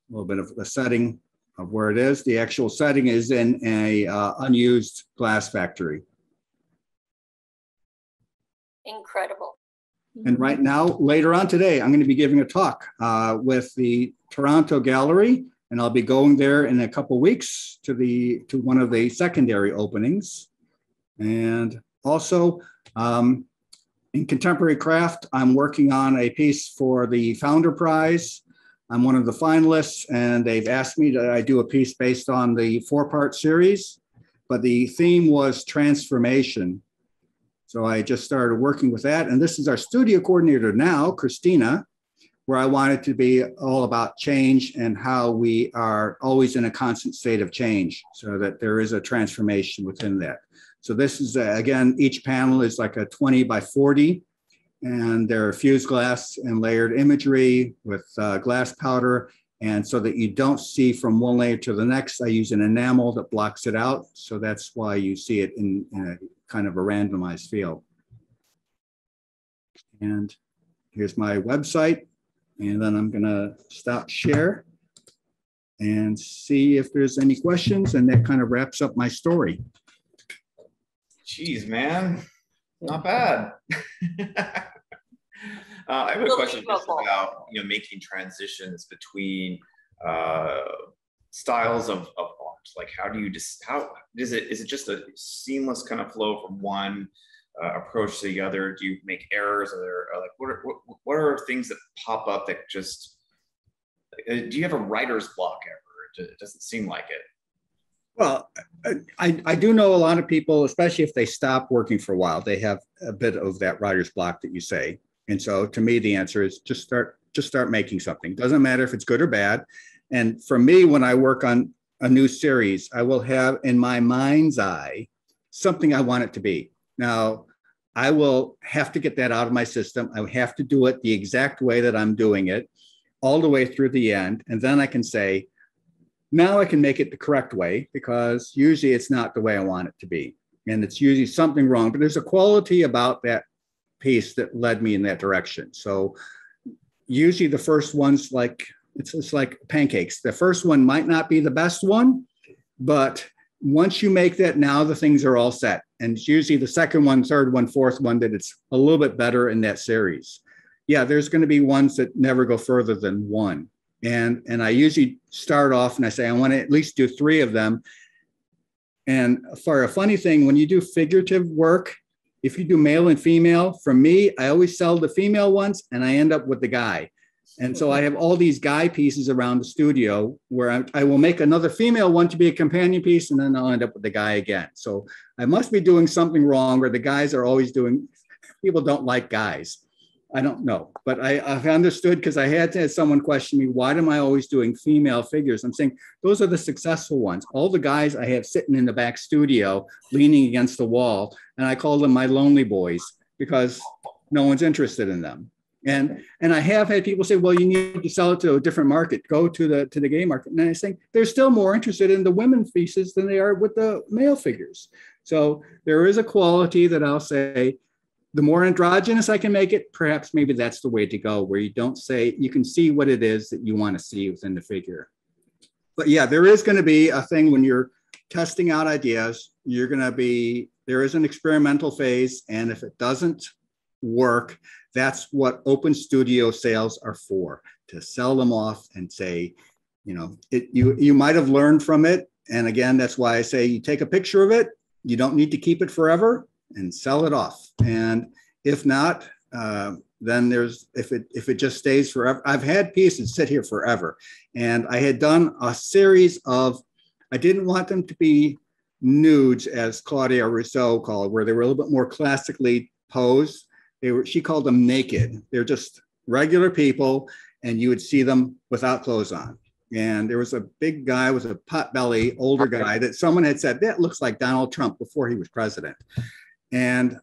A little bit of the setting of where it is. The actual setting is in a unused glass factory. Incredible. And right now, later on today, I'm going to be giving a talk with the Toronto Gallery. And I'll be going there in a couple of weeks to one of the secondary openings. And also in contemporary craft, I'm working on a piece for the Founder Prize. I'm one of the finalists, and they've asked me that I do a piece based on the 4-part series, but the theme was transformation. So I just started working with that. And this is our studio coordinator now, Christina, where I wanted to be all about change and how we are always in a constant state of change, so that there is a transformation within that. So this is, again, each panel is like a 20 by 40, and there are fused glass and layered imagery with glass powder. And so that you don't see from one layer to the next, I use an enamel that blocks it out. So that's why you see it in a kind of a randomized field. And here's my website. And then I'm gonna stop share and see if there's any questions, and that kind of wraps up my story. Jeez, man, not bad. I have a question just about making transitions between styles of art. Like, how do you is it just a seamless kind of flow from one approach to the other? Do you make errors? Are there like what are things that pop up that just do you have a writer's block ever? It doesn't seem like it. Well, I do know a lot of people, especially if they stop working for a while, they have a bit of that writer's block that you say. And so to me, the answer is just start making something. Doesn't matter if it's good or bad. And for me, when I work on a new series, I will have in my mind's eye something I want it to be. Now, I will have to get that out of my system. I have to do it the exact way that I'm doing it all the way through the end. And then I can say, now I can make it the correct way, because usually it's not the way I want it to be. And it's usually something wrong, but there's a quality about that piece that led me in that direction. So usually the first one's like, it's like pancakes. The first one might not be the best one, but once you make that, now the things are all set. And it's usually the second one, third one, fourth one that it's a little bit better in that series. Yeah, there's going to be ones that never go further than one. And I usually start off and I say, I want to at least do 3 of them. And for a funny thing, when you do figurative work, if you do male and female, for me, I always sell the female ones and I end up with the guy. And so I have all these guy pieces around the studio where I will make another female one to be a companion piece, and then I'll end up with the guy again. So I must be doing something wrong, where the guys are always doing, people don't like guys. I don't know, but I've understood, because I had to have someone question me, why am I always doing female figures? I'm saying those are the successful ones. All the guys I have sitting in the back studio, leaning against the wall, and I call them my lonely boys, because no one's interested in them. And I have had people say, well, you need to sell it to a different market, go to the gay market. And I think they're still more interested in the women pieces than they are with the male figures. So there is a quality that I'll say, the more androgynous I can make it, perhaps maybe that's the way to go, where you don't say, you can see what it is that you want to see within the figure. But yeah, there is going to be a thing when you're testing out ideas, there is an experimental phase. And if it doesn't work, that's what open studio sales are for, to sell them off and say, you might have learned from it. And again, that's why I say you take a picture of it. You don't need to keep it forever, and sell it off. And if not, then if it just stays forever. I've had pieces sit here forever, and I had done a series of, I didn't want them to be nudes, as Claudia Rousseau called, where they were a little bit more classically posed. She called them naked. They're just regular people, and you would see them without clothes on. And there was a big guy with a pot belly, older guy, that someone had said, that looks like Donald Trump before he was president. And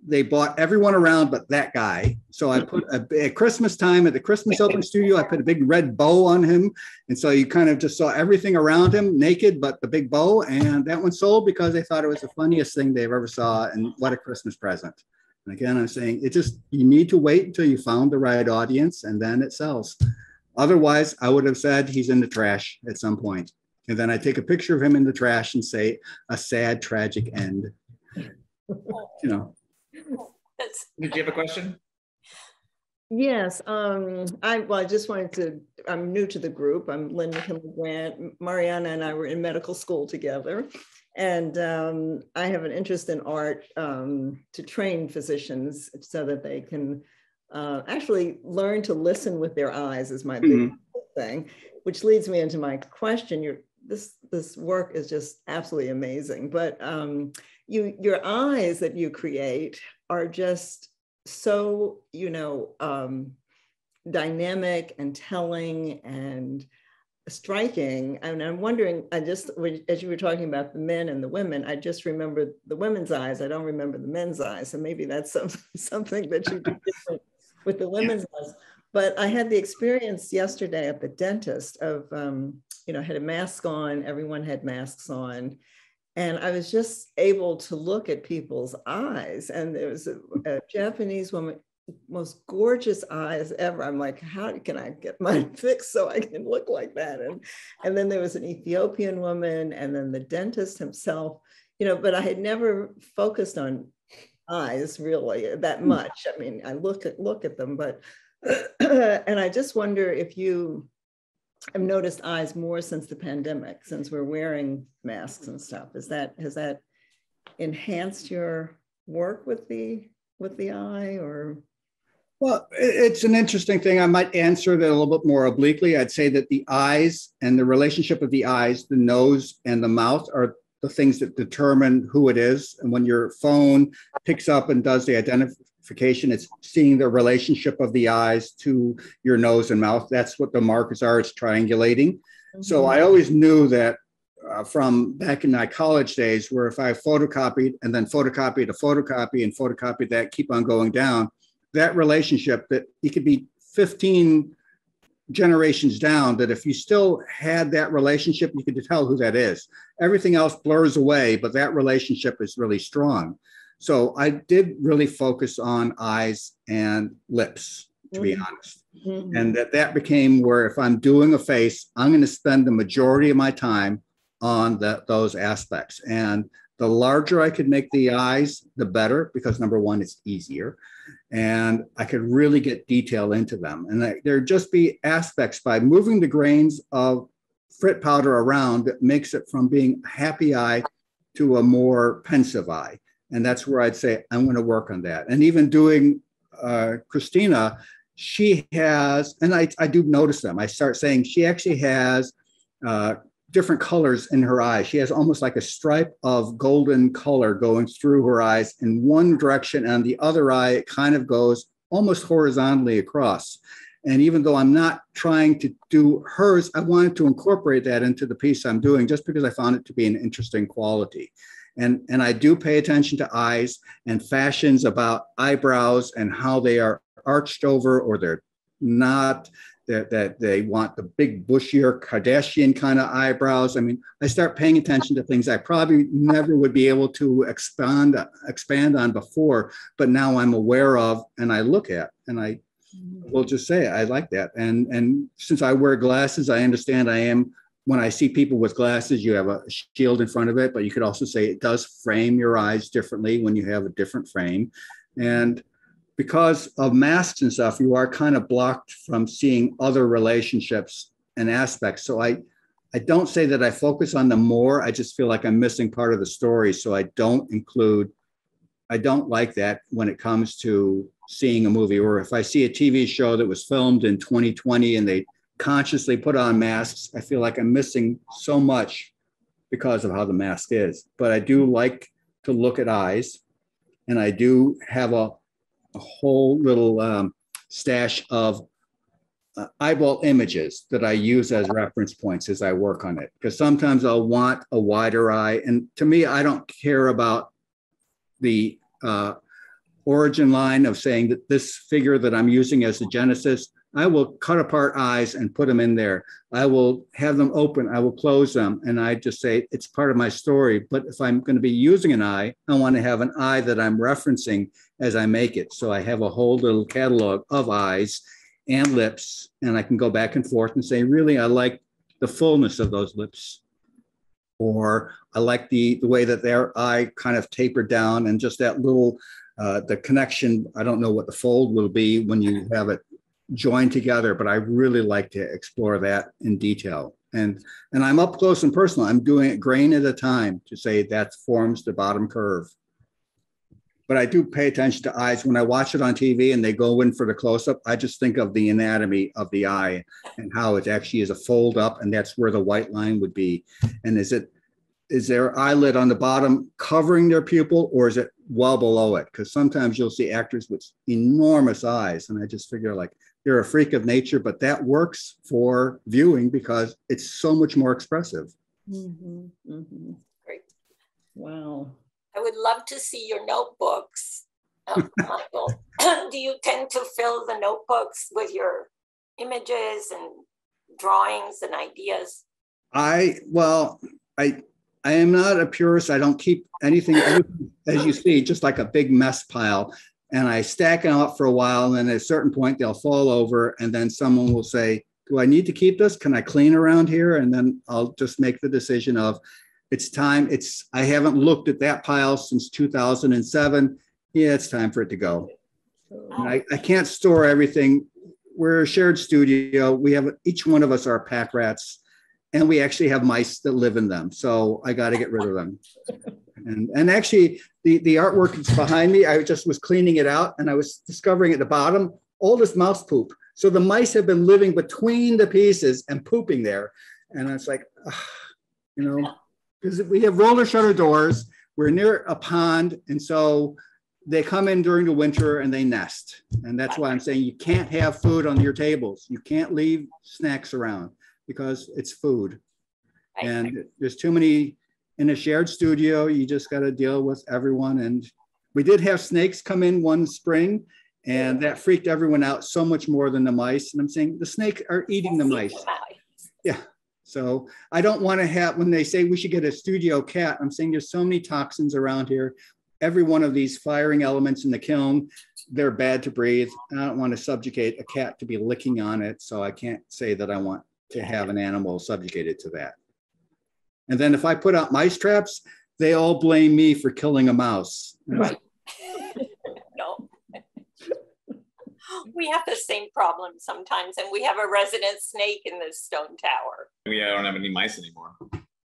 they bought everyone around but that guy. So I put at Christmas time at the Christmas open studio, I put a big red bow on him. And so you kind of just saw everything around him naked, but the big bow. And that one sold because they thought it was the funniest thing they've ever saw. And what a Christmas present. And again, I'm saying you need to wait until you found the right audience, and then it sells. Otherwise, I would have said he's in the trash at some point. And then I take a picture of him in the trash and say, a sad, tragic end. Did you have a question? Yes, I just wanted to, I'm new to the group. I'm Lynn McKinley-Grant. Mariana and I were in medical school together. And I have an interest in art to train physicians so that they can actually learn to listen with their eyes is my big thing, which leads me into my question. This work is just absolutely amazing, but your eyes that you create are just so, dynamic and telling and striking. And I'm wondering, as you were talking about the men and the women, I just remember the women's eyes. I don't remember the men's eyes. So maybe that's something that you do different with the women's eyes. But I had the experience yesterday at the dentist of, had a mask on, everyone had masks on. And I was just able to look at people's eyes. And there was a Japanese woman, most gorgeous eyes ever. I'm like, how can I get mine fixed so I can look like that? And then there was an Ethiopian woman, and then the dentist himself, but I had never focused on eyes really that much. I mean, I look at them, but, and I just wonder if you have noticed eyes more since the pandemic, since we're wearing masks and stuff. Has that enhanced your work with the eye, or? Well, it's an interesting thing. I might answer that a little bit more obliquely. I'd say that the eyes and the relationship of the eyes, the nose and the mouth are the things that determine who it is. And when your phone picks up and does the identification, it's seeing the relationship of the eyes to your nose and mouth. That's what the markers are. It's triangulating. Mm-hmm. So I always knew that from back in my college days, where if I photocopied and then photocopied a photocopy and photocopied that, keep on going down, that relationship that it could be 15 generations down, that if you still had that relationship, you could tell who that is. Everything else blurs away, but that relationship is really strong. So I did really focus on eyes and lips, to be honest. Mm-hmm. And that became where if I'm doing a face, I'm going to spend the majority of my time on those aspects. And the larger I could make the eyes, the better, because number one, it's easier. And I could really get detail into them. And there'd just be aspects by moving the grains of frit powder around that makes it from being a happy eye to a more pensive eye. And that's where I'd say, I'm going to work on that. And even doing Christina, she has, and I do notice them. I start saying she actually has different colors in her eyes. She has almost like a stripe of golden color going through her eyes in one direction, and the other eye, it kind of goes almost horizontally across. And even though I'm not trying to do hers, I wanted to incorporate that into the piece I'm doing just because I found it to be an interesting quality. And I do pay attention to eyes and fashions about eyebrows and how they are arched over or they're not, that they want the big bushier Kardashian kind of eyebrows. I mean, I start paying attention to things I probably never would be able to expand on before, but now I'm aware of and I look at, and I will just say, I like that. And since I wear glasses, I understand when I see people with glasses, you have a shield in front of it, but you could also say it does frame your eyes differently when you have a different frame. And because of masks and stuff, you are kind of blocked from seeing other relationships and aspects. So I don't say that I focus on them more. I just feel like I'm missing part of the story. So I don't like that when it comes to seeing a movie, or if I see a TV show that was filmed in 2020 and they consciously put on masks, I feel like I'm missing so much because of how the mask is. But I do like to look at eyes, and I do have a whole little stash of eyeball images that I use as reference points as I work on it. Because sometimes I'll want a wider eye. And to me, I don't care about the origin line of saying that this figure that I'm using as the genesis, I will cut apart eyes and put them in there. I will have them open, I will close them. And I just say, it's part of my story. But if I'm going to be using an eye, I want to have an eye that I'm referencing as I make it. So I have a whole little catalog of eyes and lips, and I can go back and forth and say, really, I like the fullness of those lips. Or I like the way that their eye kind of tapered down, and just that little, the connection. I don't know what the fold will be when you have it joined together, but I really like to explore that in detail. And I'm up close and personal. I'm doing it grain at a time to say that forms the bottom curve. But I do pay attention to eyes. When I watch it on TV and they go in for the close-up, I just think of the anatomy of the eye and how it actually is a fold up, and that's where the white line would be. And is their eyelid on the bottom covering their pupil, or is it well below it? Because sometimes you'll see actors with enormous eyes, and I just figure like they're a freak of nature, but that works for viewing because it's so much more expressive. Mm-hmm. Mm-hmm. Great. Wow. I would love to see your notebooks, Michael. Do you tend to fill the notebooks with your images and drawings and ideas? I am not a purist. I don't keep anything, as you see, just like a big mess pile. And I stack them up for a while, and then at a certain point they'll fall over, and then someone will say, do I need to keep this? Can I clean around here? And then I'll just make the decision of, it's time. I haven't looked at that pile since 2007. Yeah, it's time for it to go. And I can't store everything. We're a shared studio. We have, each one of us are pack rats, and we actually have mice that live in them. So I got to get rid of them. And actually, the artwork is behind me. I just was cleaning it out, and I was discovering at the bottom all this mouse poop. So the mice have been living between the pieces and pooping there. And it's like, you know, because we have roller shutter doors. We're near a pond, and so they come in during the winter and they nest. And that's why I'm saying you can't have food on your tables. You can't leave snacks around because it's food. And there's too many in a shared studio. You just got to deal with everyone. And we did have snakes come in one spring, and that freaked everyone out so much more than the mice. And I'm saying the snakes are eating the mice. Yeah. So I don't want to have, when they say we should get a studio cat, I'm saying there's so many toxins around here. Every one of these firing elements in the kiln, they're bad to breathe. I don't want to subjugate a cat to be licking on it. So I can't say that I want to have an animal subjugated to that. And then if I put out mice traps, they all blame me for killing a mouse. Right. No. We have the same problem sometimes, and we have a resident snake in this stone tower. Yeah, I don't have any mice anymore.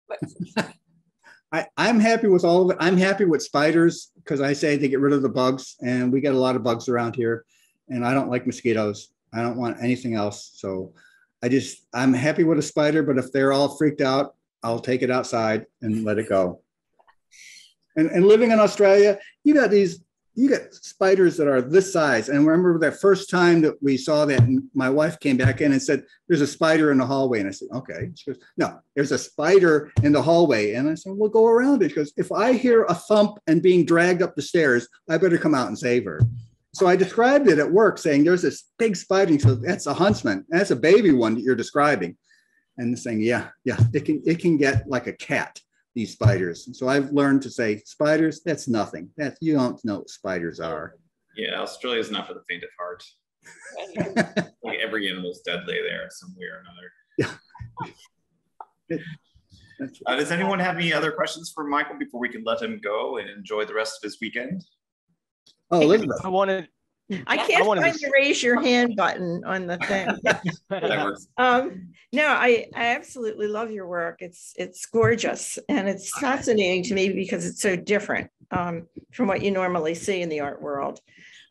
But I'm happy with all of it. I'm happy with spiders because I say they get rid of the bugs, and we get a lot of bugs around here, and I don't like mosquitoes. I don't want anything else. So I'm happy with a spider, but if they're all freaked out, I'll take it outside and let it go. And living in Australia, you got spiders that are this size. And I remember that first time that we saw that, and my wife came back in and said, there's a spider in the hallway. And I said, okay. She goes, no, there's a spider in the hallway. And I said, we'll go around it. She goes, if I hear a thump and being dragged up the stairs, I better come out and save her. So I described it at work saying, there's this big spider. She goes, that's a huntsman. That's a baby one that you're describing. And saying, yeah, it can get like a cat, these spiders. So I've learned to say spiders, that's nothing. You don't know what spiders are. Yeah, Australia is not for the faint of heart. Like every animal's deadly there some way or another. Yeah. Does anyone have any other questions for Michael before we can let him go and enjoy the rest of his weekend? Oh, Elizabeth. I can't find the raise your hand button on the thing. No, I absolutely love your work. It's gorgeous, and it's fascinating to me because it's so different from what you normally see in the art world.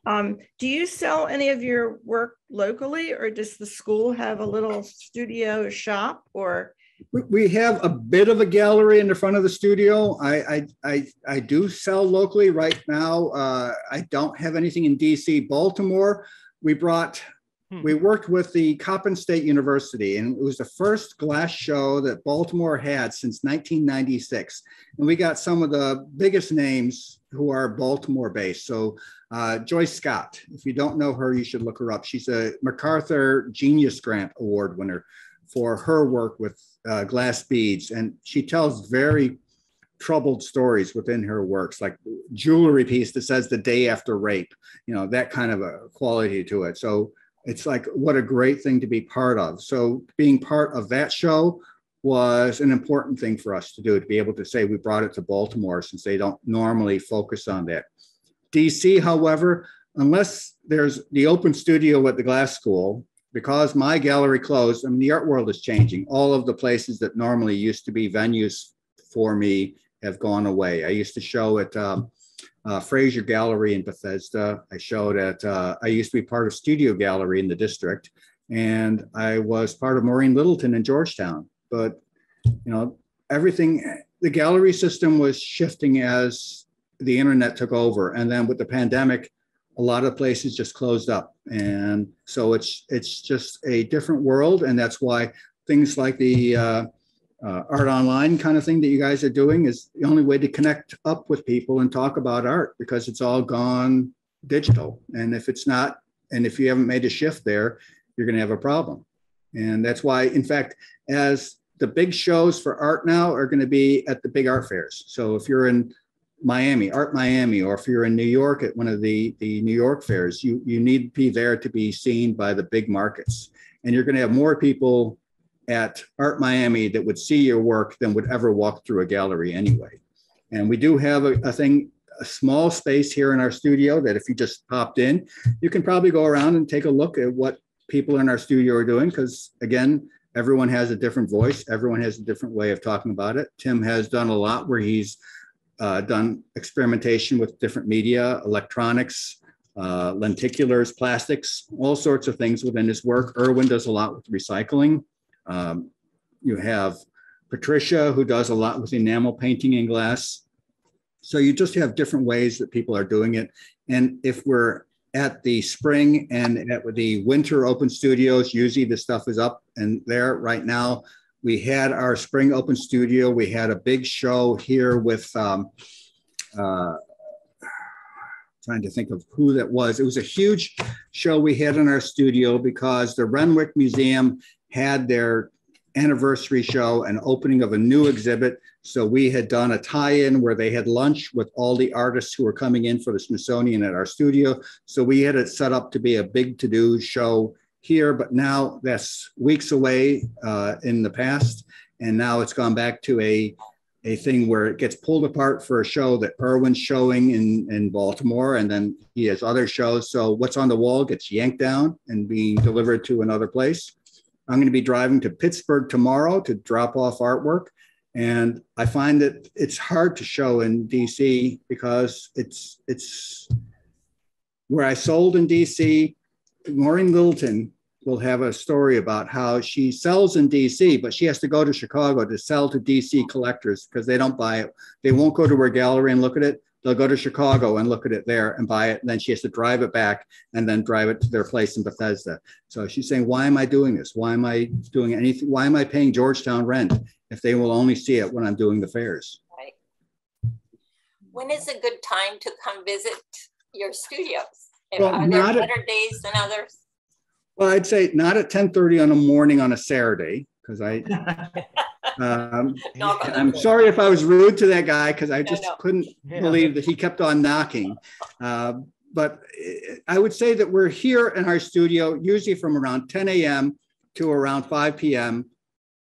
Do you sell any of your work locally, or does the school have a little studio shop? Or we have a bit of a gallery in the front of the studio. I do sell locally right now. I don't have anything in DC. Baltimore, we worked with the Coppin State University, and it was the first glass show that Baltimore had since 1996. And we got some of the biggest names who are Baltimore based. So Joyce Scott, if you don't know her, you should look her up. She's a MacArthur Genius Grant Award winner for her work with glass beads. And she tells very troubled stories within her works, like jewelry piece that says the day after rape, that kind of a quality to it. So it's like, what a great thing to be part of. So being part of that show was an important thing for us to do, to be able to say we brought it to Baltimore, since they don't normally focus on that. DC, however, unless there's the open studio at the glass school, because my gallery closed, the art world is changing. All of the places that normally used to be venues for me have gone away. I used to show at Fraser Gallery in Bethesda. I showed at, I used to be part of Studio Gallery in the district, and I was part of Maureen Littleton in Georgetown. But, everything, the gallery system was shifting as the internet took over. And then with the pandemic, a lot of places just closed up. And so it's just a different world. And that's why things like the art online kind of thing that you guys are doing is the only way to connect up with people and talk about art, because it's all gone digital. And if it's not, and if you haven't made a shift there, you're going to have a problem. And that's why, in fact, as the big shows for art now are going to be at the big art fairs. So if you're in Miami, Art Miami, or if you're in New York at one of the New York fairs, you need to be there to be seen by the big markets. And you're going to have more people at Art Miami that would see your work than would ever walk through a gallery anyway. And we do have a small space here in our studio that if you just popped in, you can probably go around and take a look at what people in our studio are doing. Because again, everyone has a different voice. Everyone has a different way of talking about it. Tim has done a lot where he's done experimentation with different media, electronics, lenticulars, plastics, all sorts of things within his work. Erwin does a lot with recycling. You have Patricia, who does a lot with enamel painting in glass. So you just have different ways that people are doing it. And if we're at the spring and at the winter open studios, usually the stuff is up and there right now. We had our spring open studio. We had a big show here with, trying to think of who that was. It was a huge show we had in our studio because the Renwick Museum had their anniversary show and opening of a new exhibit. So we had done a tie-in where they had lunch with all the artists who were coming in for the Smithsonian at our studio. So we had it set up to be a big to-do show here, but now that's weeks away in the past. And now it's gone back to a thing where it gets pulled apart for a show that Erwin's showing in Baltimore, and then he has other shows. So what's on the wall gets yanked down and being delivered to another place. I'm going to be driving to Pittsburgh tomorrow to drop off artwork. And I find that it's hard to show in DC because it's where I sold in DC. Maureen Littleton will have a story about how she sells in DC, but she has to go to Chicago to sell to DC collectors because they don't buy it. They won't go to her gallery and look at it. They'll go to Chicago and look at it there and buy it. And then she has to drive it back and then drive it to their place in Bethesda. So she's saying, why am I doing this? Why am I doing anything? Why am I paying Georgetown rent if they will only see it when I'm doing the fairs? Right. When is a good time to come visit your studios? Well, are there better days than others? Well, I'd say not at 10:30 in the morning on a Saturday, because I'm sorry if I was rude to that guy, because I just couldn't believe that he kept on knocking. But I would say that we're here in our studio usually from around 10 a.m. to around 5 p.m.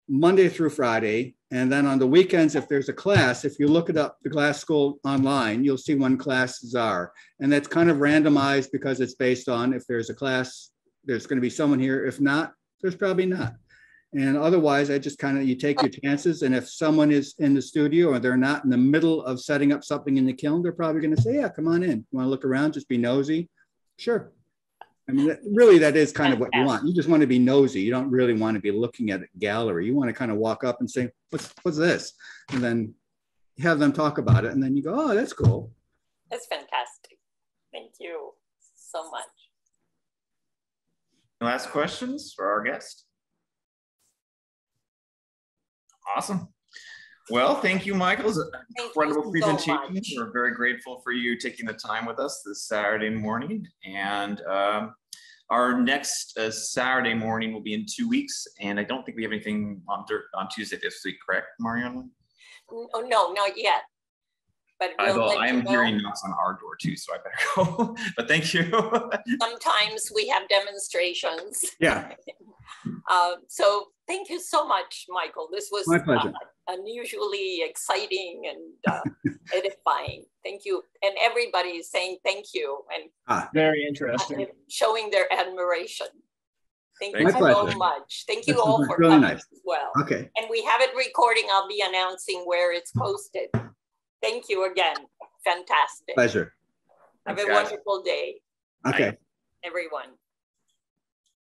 Monday through Friday. And then on the weekends, if there's a class, if you look it up, the Glass School online, you'll see when classes are. And that's kind of randomized because it's based on if there's a class, there's going to be someone here. If not, there's probably not. And otherwise, I just kind of, you take your chances. And if someone is in the studio or they're not in the middle of setting up something in the kiln, they're probably going to say, yeah, come on in. You want to look around, just be nosy? Sure. I mean, really, that is kind of what you want. You just want to be nosy. You don't really want to be looking at a gallery. You want to kind of walk up and say, what's this? And then have them talk about it. And then you go, oh, that's cool. That's fantastic. Thank you so much. Last questions for our guest? Awesome. Well, thank you, Michael. It was an incredible presentation. So we're very grateful for you taking the time with us this Saturday morning. And our next Saturday morning will be in 2 weeks. And I don't think we have anything on Tuesday this week, correct, Mariana? Oh, no, not yet. But I'm hearing knocks on our door too, so I better go. But thank you. Sometimes we have demonstrations. Yeah. So thank you so much, Michael. This was my pleasure. Unusually exciting and edifying. Thank you. And everybody is saying thank you and very interesting. Showing their admiration. Thank you my so much. Thank you all for coming as well. Okay. And we have it recording. I'll be announcing where it's posted. Thank you again. Fantastic. Pleasure. Have a wonderful day. Okay. Bye, everyone.